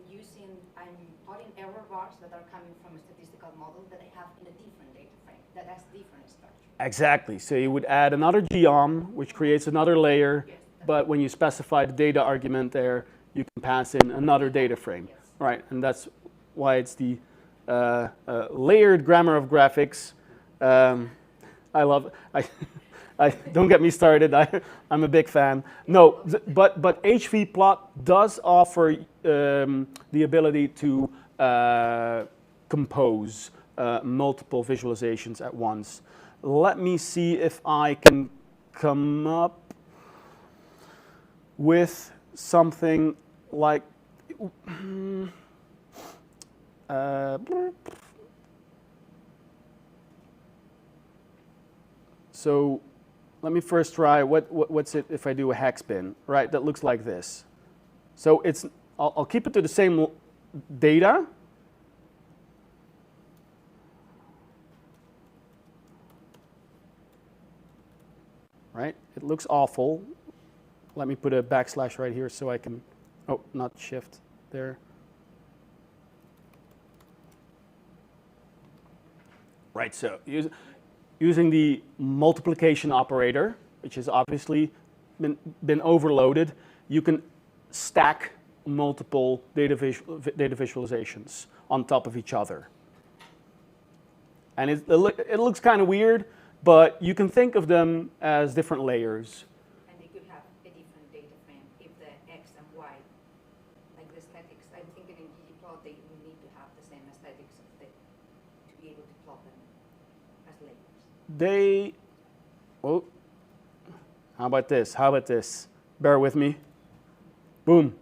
plotting error bars that are coming from a statistical model that I have in a different data frame that has different structure. Exactly. So you would add another geom, which creates another layer. Yes. But when you specify the data argument there, you can pass in another data frame. Yes. Right, and that's why it's the layered grammar of graphics. I love it. Don't get me started, I'm a big fan. No, but hvPlot does offer the ability to compose multiple visualizations at once. Let me see if I can come up with something like so let me first try what's it if I do a hex bin, right? That looks like this. So I'll keep it to the same data. Right? It looks awful. Let me put a backslash right here so I can, oh, not shift there. Right, so using the multiplication operator, which has obviously been overloaded, you can stack multiple data visualizations on top of each other. And it looks kind of weird, but you can think of them as different layers. And they could have a different data frame if the X and Y, like the aesthetics. I'm thinking in hvPlot they need to have the same aesthetics to be able to plot them as layers. Oh, how about this? How about this? Bear with me. Boom.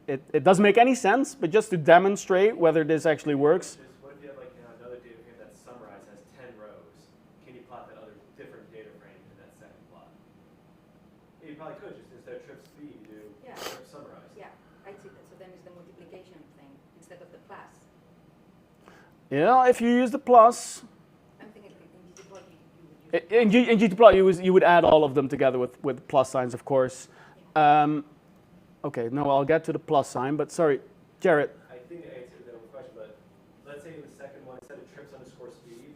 It doesn't make any sense, but just to demonstrate whether this actually works. What if you have like another data frame that's summarized has 10 rows? Can you plot that other different data frame in that second plot? You probably could just instead of trip speed, you do trip summarized. Yeah, I see that. So then it's the multiplication thing instead of the plus. Yeah, if you use the plus. I'm thinking in hvPlot you would use In hvPlot, you would add all of them together with plus signs, of course. Okay, no, I'll get to the plus sign, but sorry, Jarrett. I think I answered that question, but let's say in the second one, instead of trips underscore speed,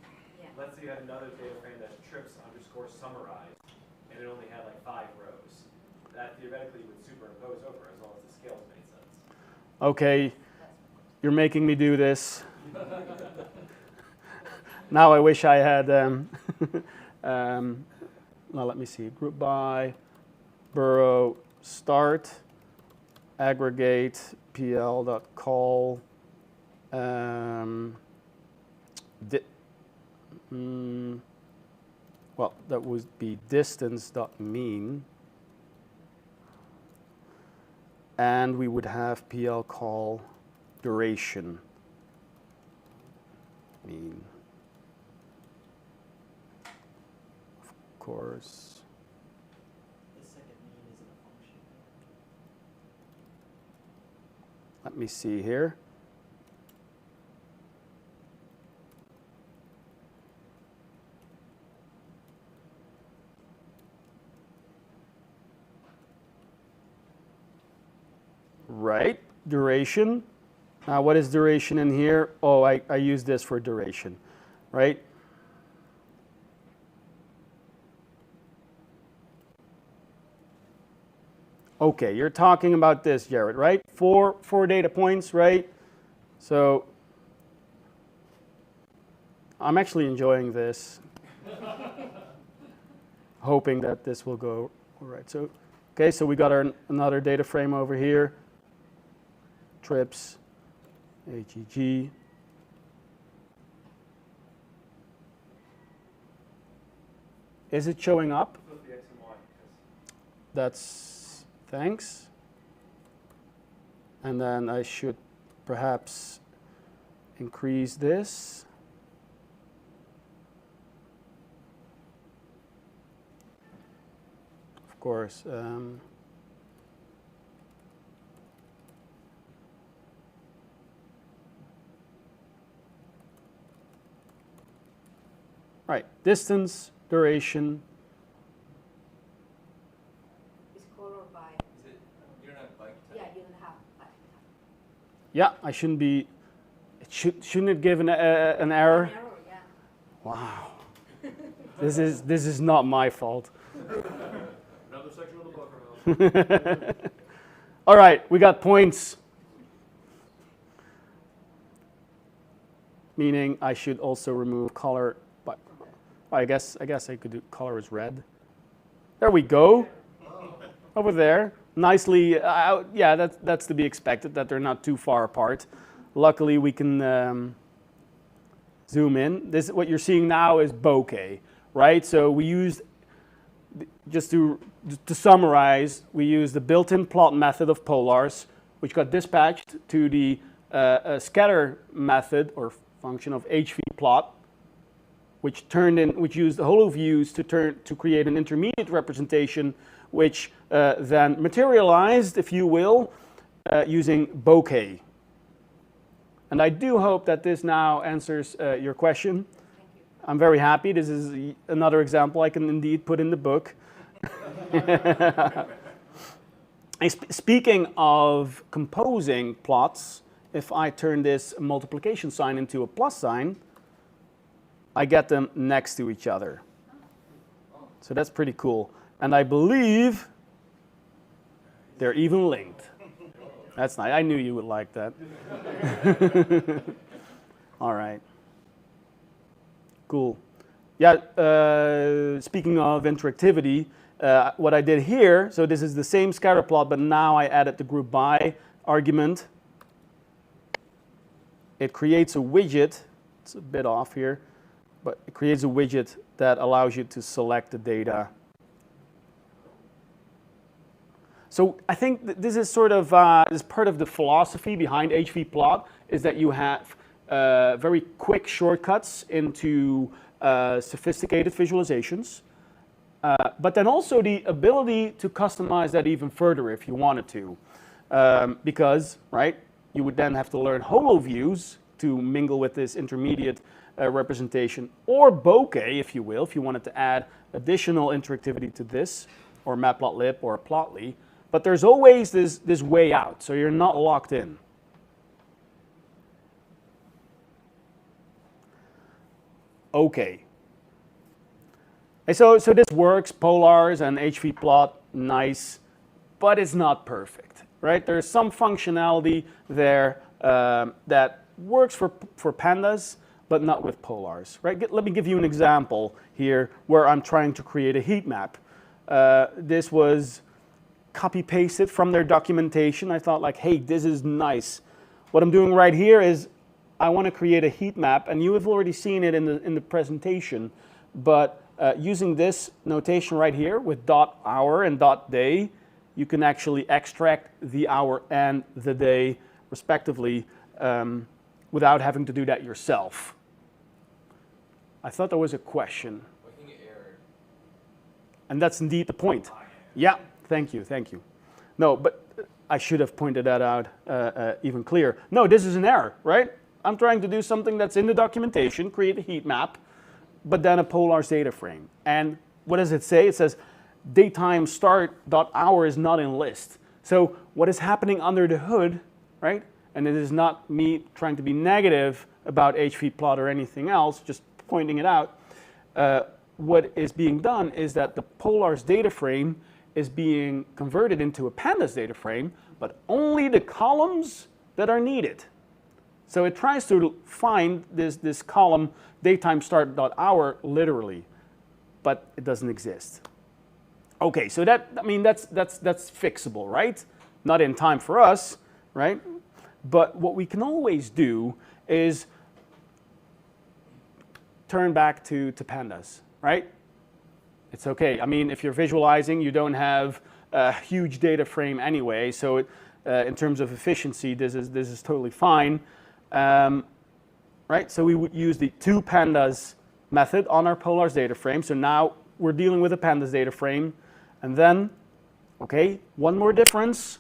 let's say you had another data frame that's trips underscore summarized, and it only had like 5 rows. That theoretically would superimpose over as long as the scales made sense. Okay, you're making me do this. Now I wish I had, now let me see, group by, burrow, start, aggregate, pl.call, well, that would be distance.mean, and we would have pl call duration mean. Of course. The second mean isn't a function. Let me see here. Right, duration. Now what is duration in here? Oh, I use this for duration, right? Okay, you're talking about this, Jared, right? Four data points, right? So I'm actually enjoying this. Hoping that this will go all right. So, okay, so we got another data frame over here. Trips, HEG. Is it showing up? That's, thanks. And then I should perhaps increase this. Of course. Right, distance, duration. Is color by. Is it, you don't have bike type? Yeah, you don't have. Yeah, I shouldn't be. Shouldn't it give an error? An error, yeah. Wow. This is not my fault. Another section of the Bokeh. All right, we got points. Meaning I should also remove color. But I guess I could do color as red. There we go. Over there, nicely. Yeah, that's to be expected that they're not too far apart. Luckily, we can zoom in. This what you're seeing now is Bokeh, right? So we used, just to summarize, we used the built-in plot method of polars, which got dispatched to the scatter method or function of hvPlot, which used the holo views to create an intermediate representation, which then materialized, if you will, using Bokeh. And I do hope that this now answers your question. Thank you. I'm very happy. This is another example I can indeed put in the book. Speaking of composing plots, if I turn this multiplication sign into a plus sign, I get them next to each other. So that's pretty cool. And I believe they're even linked. That's nice. I knew you would like that. All right. Cool. Yeah, speaking of interactivity, what I did here, so this is the same scatter plot, but now I added the group by argument. It creates a widget. It's a bit off here, but it creates a widget that allows you to select the data. So I think this is sort of is part of the philosophy behind hvPlot, is that you have very quick shortcuts into sophisticated visualizations, but then also the ability to customize that even further if you wanted to, because right, you would then have to learn holo views to mingle with this intermediate representation, or bokeh, if you will, if you wanted to add additional interactivity to this, or matplotlib or plotly. But there's always this way out, so you're not locked in. Okay. And so this works, polars and hvPlot, nice, but it's not perfect, right? There's some functionality there that works for pandas, but not with polars, right? Let me give you an example here where I'm trying to create a heat map. This was copy-pasted from their documentation. I thought like, hey, this is nice. What I'm doing right here is I want to create a heat map, and you have already seen it in the presentation, but using this notation right here with .hour and .day, you can actually extract the hour and the day respectively without having to do that yourself. I thought there was a question. I think it errored. And that's indeed the point. Yeah, thank you, thank you. No, but I should have pointed that out even clearer. No, this is an error, right? I'm trying to do something that's in the documentation, create a heat map, but then a polars data frame. And what does it say? It says daytime start.hour is not in list. So what is happening under the hood, right? And it is not me trying to be negative about hvPlot or anything else, just pointing it out. What is being done is that the polars data frame is being converted into a pandas data frame, but only the columns that are needed. So it tries to find this column daytime start.hour literally, but it doesn't exist. Okay, so that's fixable, right? Not in time for us, right? But what we can always do is turn back to pandas, right? It's okay. I mean, if you're visualizing, you don't have a huge data frame anyway, so in terms of efficiency, this is totally fine. Right, so we would use the toPandas method on our polars data frame. So now we're dealing with a pandas data frame. And then, okay, one more difference.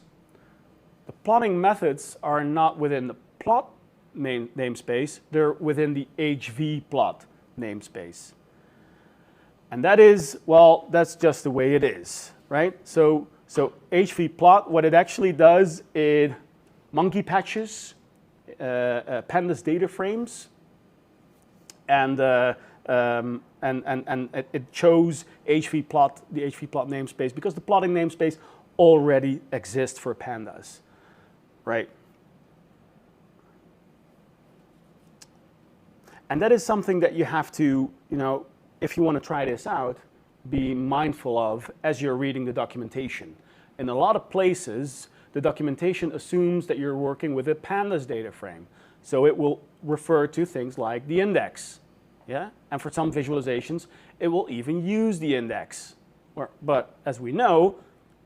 The plotting methods are not within the plot namespace. They're within the hvPlot namespace. And that is, well, that's just the way it is, right? So hvPlot, what it actually does, it monkey patches pandas data frames, and it chose hvPlot, the hvPlot namespace, because the plotting namespace already exists for pandas, right? And that is something that you have to, if you want to try this out, be mindful of as you're reading the documentation. In a lot of places, the documentation assumes that you're working with a pandas data frame. So it will refer to things like the index. Yeah? And for some visualizations, it will even use the index. But as we know,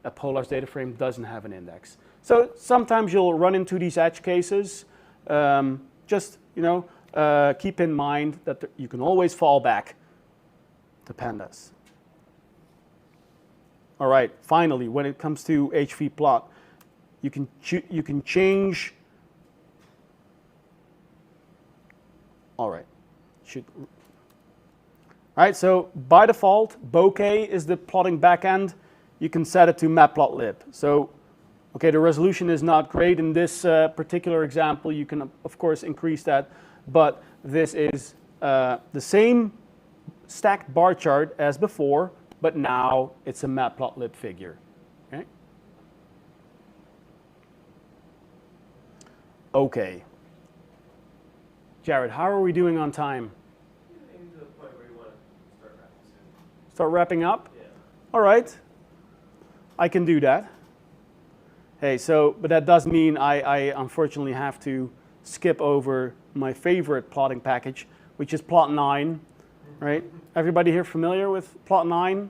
a polars data frame doesn't have an index. So sometimes you'll run into these edge cases. Just keep in mind that you can always fall back to pandas. All right, finally, when it comes to hvPlot, you can change. All right, all right. So by default, Bokeh is the plotting backend. You can set it to matplotlib. So, okay, the resolution is not great in this particular example. You can of course increase that, but this is the same stacked bar chart as before, but now it's a matplotlib figure. Okay. Okay. Jared, how are we doing on time? Aim to the point where you want to Start wrapping up? Yeah. All right. I can do that. Hey, so, but that does mean I unfortunately have to skip over my favorite plotting package, which is Plotnine, right? Everybody here familiar with Plotnine?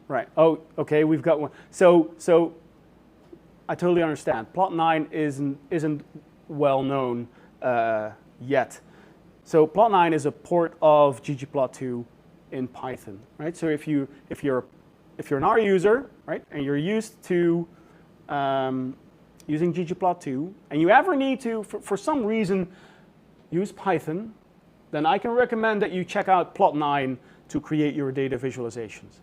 Right. Oh, okay, we've got one. So I totally understand. Plotnine isn't well known yet. So Plotnine is a port of ggplot2 in Python, right? So if you're an R user, right, and you're used to using ggplot2, and you ever need to, for some reason, use Python, then I can recommend that you check out Plotnine to create your data visualizations.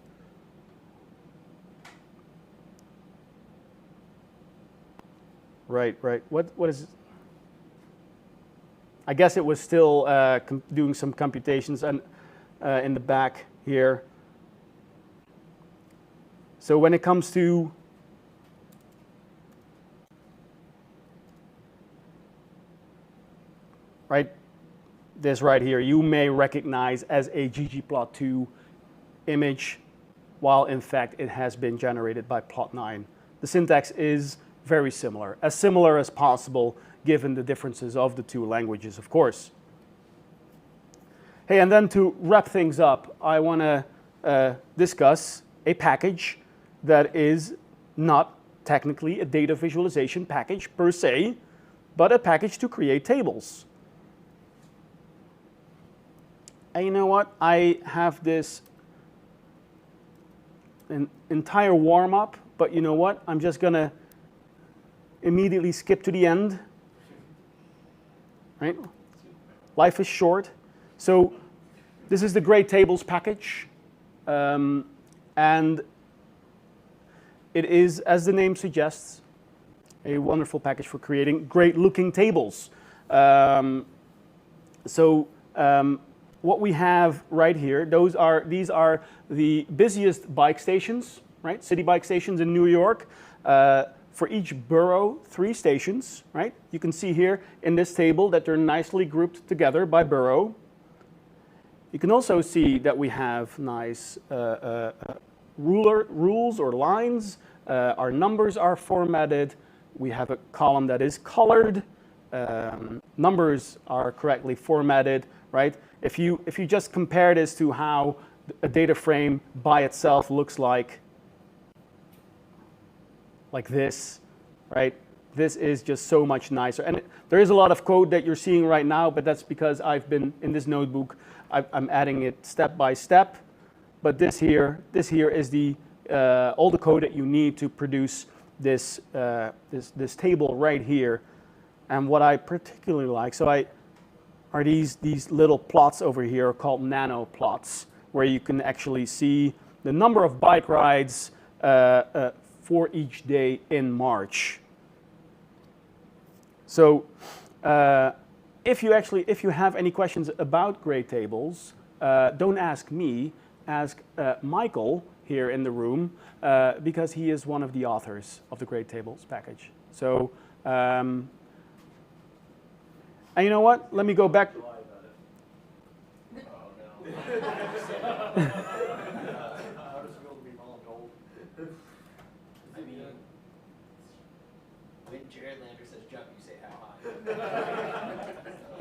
Right. What is it? I guess it was still doing some computations and in the back here. So when it comes to this right here, you may recognize as a ggplot2 image, while in fact it has been generated by Plotnine. The syntax is very similar as possible, given the differences of the two languages, of course. Hey, and then to wrap things up, I want to discuss a package that is not technically a data visualization package per se, but a package to create tables. And you know what? I have this entire warm-up, but you know what? I'm just going to immediately skip to the end. Right? Life is short. So this is the Great Tables package. And it is, as the name suggests, a wonderful package for creating great-looking tables. What we have right here, these are the busiest bike stations, right? City bike stations in New York. For each borough, 3 stations, right? You can see here in this table that they're nicely grouped together by borough. You can also see that we have nice rules or lines. Our numbers are formatted. We have a column that is colored. Numbers are correctly formatted, right? If you just compare this to how a data frame by itself looks like this, right? This is just so much nicer. And there is a lot of code that you're seeing right now, but that's because I've been in this notebook. I'm adding it step by step. But this here is the all the code that you need to produce this this table right here. And what I particularly like, are these little plots over here called nano plots, where you can actually see the number of bike rides for each day in March. So if you have any questions about Great Tables, don't ask me, ask Michael here in the room, because he is one of the authors of the Great Tables package. So, and you know what? Let me go back.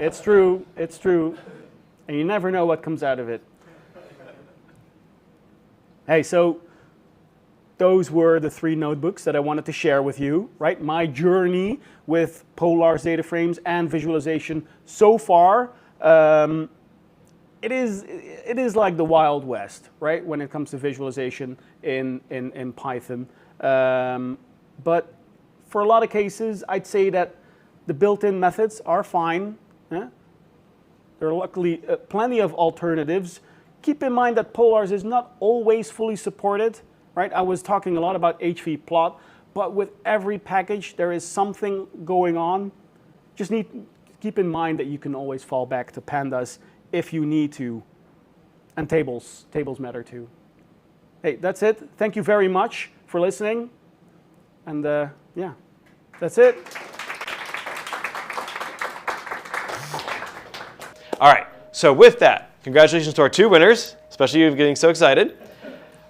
It's true, and you never know what comes out of it. Hey, so those were the 3 notebooks that I wanted to share with you, right? My journey with Polar's DataFrames and visualization so far. It is like the Wild West, right? When it comes to visualization in Python. But for a lot of cases, I'd say that the built-in methods are fine. There are luckily plenty of alternatives. Keep in mind that Polar's is not always fully supported, right? I was talking a lot about hvPlot, but with every package there is something going on. Just need to keep in mind that you can always fall back to pandas if you need to. And tables matter too. Hey, that's it. Thank you very much for listening. And yeah, that's it. All right, so with that, congratulations to our 2 winners, especially you getting so excited.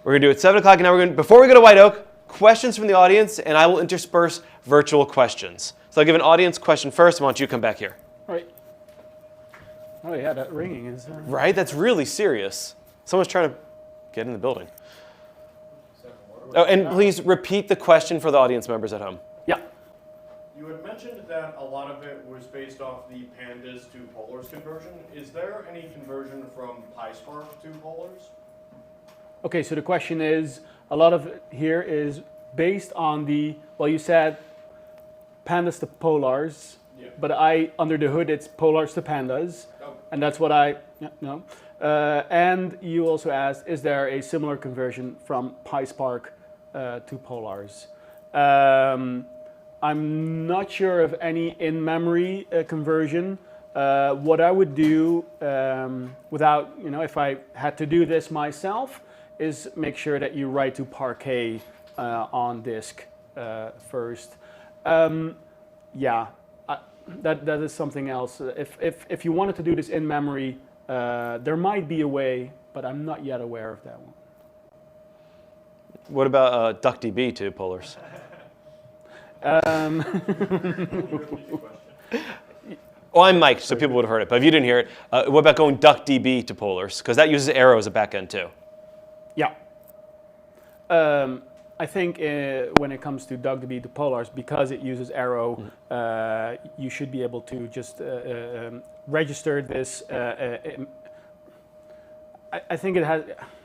We're going to do it at 7 o'clock, and now before we go to White Oak, questions from the audience, and I will intersperse virtual questions. So I'll give an audience question first. Why don't you come back here? All right. Oh yeah, that ringing is... Right? That's really serious. Someone's trying to get in the building. Oh, and please repeat the question for the audience members at home. Yeah. You had mentioned that a lot of it was based off the pandas to polars conversion. Is there any conversion from PySpark to polars? Okay, so the question is, a lot of it here is based on the, well, you said pandas to polars, Yeah. but under the hood, it's polars to pandas, Oh. and that's what no. And you also asked, is there a similar conversion from PySpark to polars? I'm not sure of any in-memory conversion. What I would do without, if I had to do this myself, is make sure that you write to Parquet on disk first. Yeah, that is something else. If you wanted to do this in memory, there might be a way, but I'm not yet aware of that one. What about DuckDB to polars? Well, I'm mic'd, so people would have heard it. But if you didn't hear it, what about going DuckDB to polars? Because that uses Arrow as a backend too. Yeah. I think when it comes to DuckDB to polars, because it uses Arrow, you should be able to just register this. I think it has.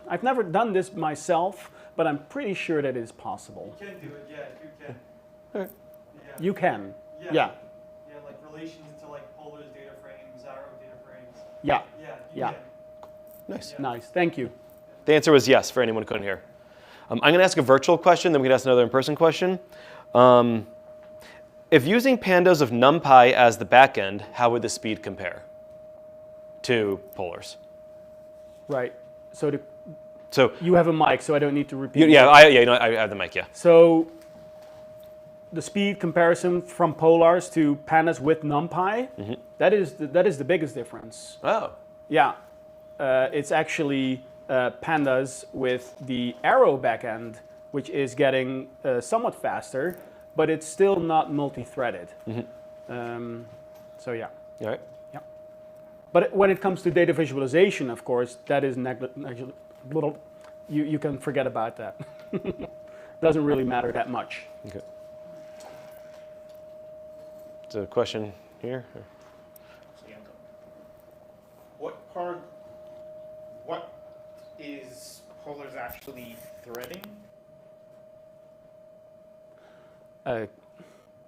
I've never done this myself, but I'm pretty sure that it is possible. You can do it, yeah, you can. Okay. Yeah. You can. Yeah. Yeah. Yeah, like relations to like polars, DataFrames, Arrow DataFrames. Yeah. Yeah, you Yeah. can. Nice. Yeah. Nice. Thank you. The answer was yes for anyone who couldn't hear. I'm going to ask a virtual question, then we can ask another in-person question. If using pandas of NumPy as the backend, how would the speed compare to polars? Right. So So you have a mic, so I don't need to repeat. yeah, I have the mic. Yeah. So the speed comparison from polars to pandas with NumPy, that is the biggest difference. Oh. Yeah, it's actually pandas with the Arrow backend, which is getting somewhat faster, but it's still not multi-threaded. So yeah. All right. Yeah. But when it comes to data visualization, of course, that is little. You can forget about that. Doesn't really matter that much. Okay. So a question here. What is polars actually threading?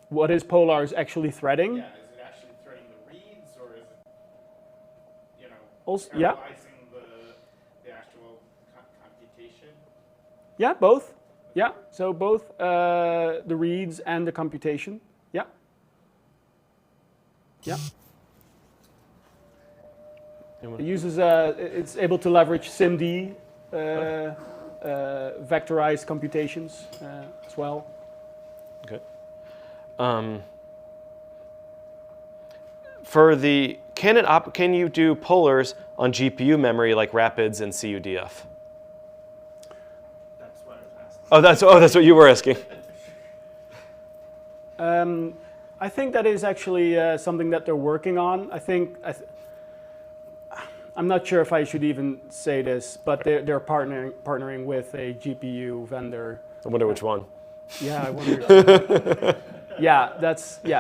What is polars actually threading? Yeah, is it actually threading the reads, or is it, Also, yeah. parallelizing the actual computation? Yeah, both. Yeah, so both the reads and the computation. Yeah. Yeah. It uses, it's able to leverage SIMD, vectorized computations as well. Okay. Can you do polars on GPU memory like Rapids and CUDF? That's what I was asking. That's what you were asking. I think that is actually something that they're working on. I'm not sure if I should even say this, but they're partnering with a GPU vendor. I wonder which one. Yeah, I wonder.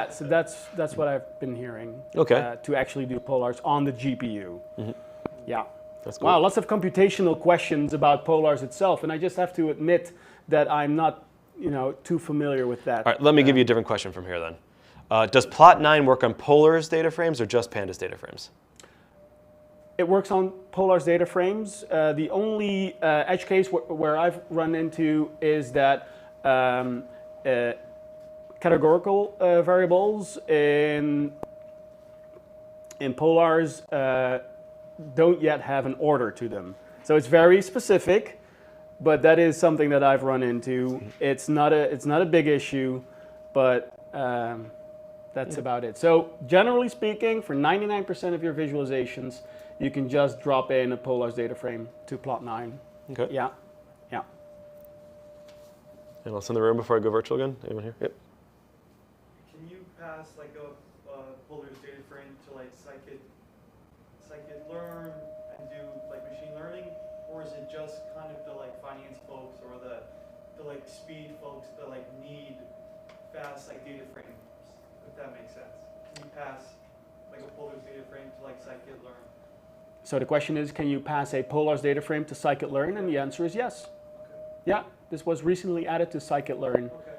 So that's what I've been hearing. Okay. To actually do polars on the GPU. Yeah. That's cool. Wow, lots of computational questions about polars itself, and I just have to admit that I'm not, too familiar with that. All right, let me give you a different question from here then. Does Plotnine work on polars data frames or just pandas data frames? It works on polars data frames. The only edge case where I've run into is that categorical variables in polars don't yet have an order to them. So it's very specific, but that is something that I've run into. It's not a big issue, but That's about it. So generally speaking, for 99% of your visualizations, you can just drop in a Polar's data frame to Plotnine. Okay. Yeah. Anyone else in the room before I go virtual again? Anyone here? Yep. Can you pass like a Polar's data frame to like scikit-learn and do like machine learning, or is it just kind of the like finance folks or the like speed folks that like need fast like data frames, if that makes sense? Can you pass like a Polar's data frame to like scikit-learn? So the question is, can you pass a Polar's data frame to scikit-learn? And the answer is yes. Okay. Yeah, this was recently added to scikit-learn. Okay.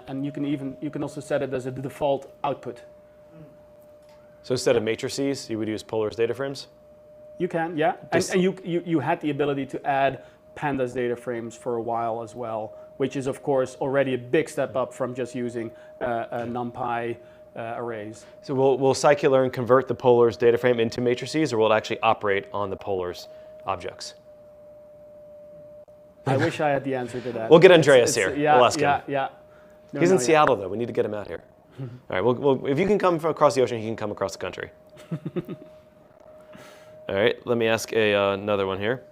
And you can also set it as a default output. So instead of matrices, you would use Polar's data frames? You can, yeah. And you had the ability to add pandas data frames for a while as well, which is of course already a big step up from just using NumPy arrays. So will scikit-learn convert the Polar's data frame into matrices, or will it actually operate on the Polar's objects? I wish I had the answer to that. We'll get Andreas here. Yeah, we'll ask him. Yeah. No, He's in Seattle, though. We need to get him out here. All right. Well, if you can come from across the ocean, he can come across the country. All right. Let me ask another one here.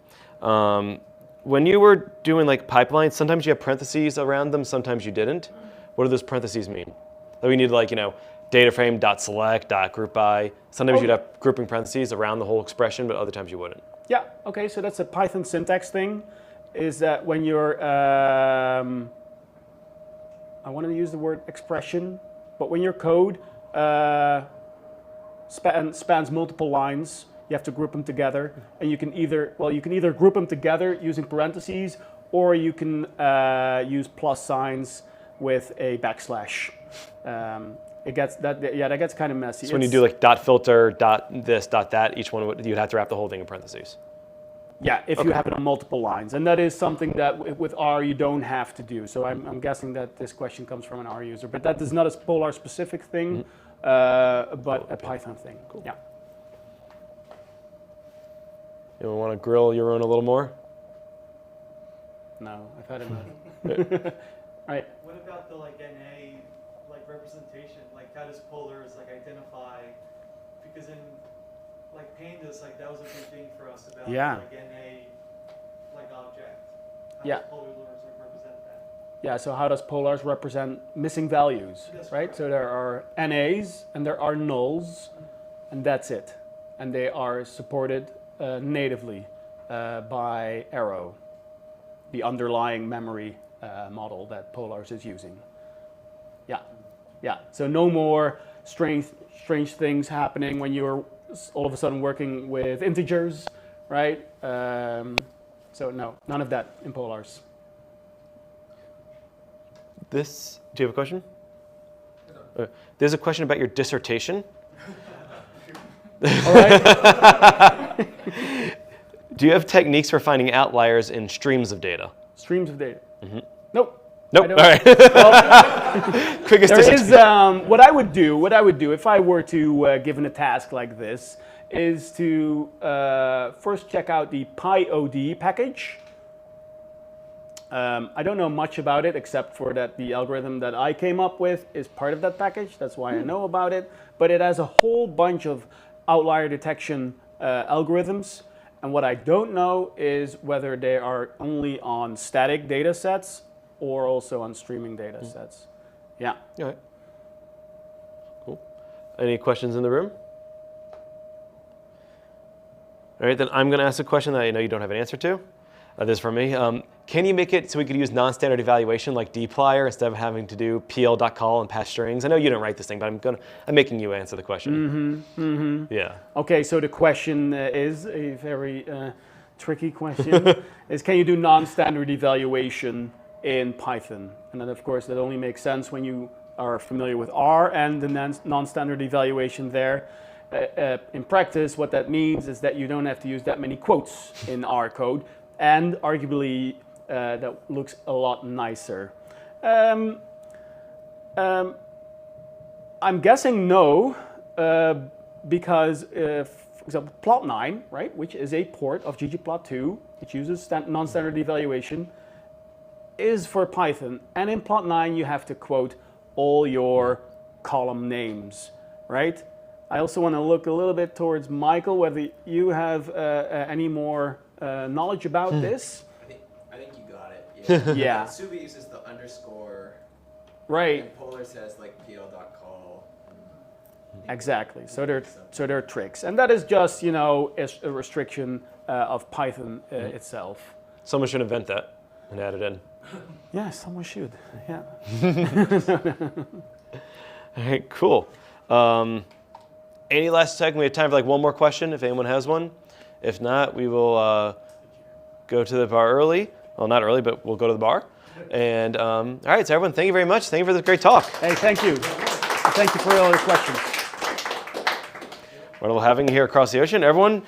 When you were doing like pipelines, sometimes you have parentheses around them, sometimes you didn't. What do those parentheses mean? Like we need like, dataframe.select.groupby. Sometimes you'd have grouping parentheses around the whole expression, but other times you wouldn't. Yeah, okay, so that's a Python syntax thing, is that when you're, I want to use the word expression, but when your code spans multiple lines, you have to group them together, and you can either group them together using parentheses, or you can use plus signs with a backslash. That gets kind of messy. So when you do like dot filter, dot this, dot that, each one you'd have to wrap the whole thing in parentheses. Yeah, if you have it on multiple lines, and that is something that with R you don't have to do. So I'm guessing that this question comes from an R user, but that is not a Polar specific thing, but a Python thing. Cool. Yeah. You want to grill Jeroen a little more? No, I've had enough. Right. What about the like NA like representation? Like how does Polars like identify? Because in like pandas, like that was a big thing for us about like NA like object. How does Polars like represent that? Yeah. So how does Polars represent missing values? That's right. So there are NAs and there are nulls, and that's it. And they are supported natively by Arrow, the underlying memory model that Polars is using. Yeah. So no more strange things happening when you're all of a sudden working with integers, right? So no, none of that in Polars. Do you have a question? There's a question about your dissertation. All right. Do you have techniques for finding outliers in streams of data? Streams of data? Mm-hmm. Nope. All right. Well, quickest there is what I would do if I were to given a task like this is to first check out the pyod package. I don't know much about it except for that the algorithm that I came up with is part of that package. That's why I know about it. But it has a whole bunch of outlier detection algorithms. And what I don't know is whether they are only on static data sets or also on streaming data sets. Yeah. All right. Cool. Any questions in the room? All right, then I'm going to ask a question that I know you don't have an answer to. This is from me. Can you make it so we could use non-standard evaluation like dplyr instead of having to do pl.call and pass strings? I know you didn't write this thing, but I'm making you answer the question. Yeah. Okay, so the question is a very tricky question. Is can you do non-standard evaluation in Python? And then of course that only makes sense when you are familiar with R and the non-standard evaluation there. In practice, what that means is that you don't have to use that many quotes in R code, and arguably that looks a lot nicer. I'm guessing no, because for example, Plotnine, right, which is a port of ggplot2, which uses non-standard evaluation, is for Python. And in Plotnine, you have to quote all your column names, right? I also want to look a little bit towards Michael, whether you have any more knowledge about this. I think you got it. Yeah. Yeah. Subi uses the underscore. Right. And Polar says like pl.call. Exactly. So there are tricks, and that is just a restriction of Python itself. Someone should invent that and add it in. Yeah, someone should. Yeah. All right, cool. Any last second? We have time for like one more question if anyone has one. If not, we will go to the bar early. Well, not early, but we'll go to the bar. And all right, so everyone, thank you very much. Thank you for this great talk. Hey, thank you. Thank you for all your questions. Wonderful having you here across the ocean. Everyone,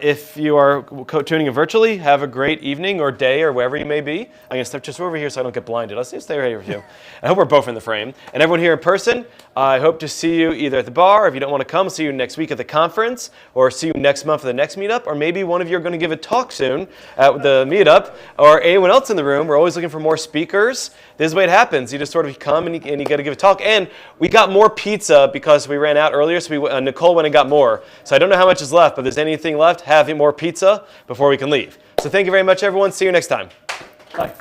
if you are tuning in virtually, have a great evening or day or wherever you may be. I'm going to step just over here so I don't get blinded. Let's stay right here with you. I hope we're both in the frame. And everyone here in person, I hope to see you either at the bar, or if you don't want to come, see you next week at the conference, or see you next month at the next meetup, or maybe one of you are going to give a talk soon at the meetup, or anyone else in the room. We're always looking for more speakers. This is the way it happens. You just sort of come and you got to give a talk. And we got more pizza because we ran out earlier, so Nicole went and got more. So I don't know how much is left, but if there's anything left, have more pizza before we can leave. So thank you very much, everyone. See you next time. Bye.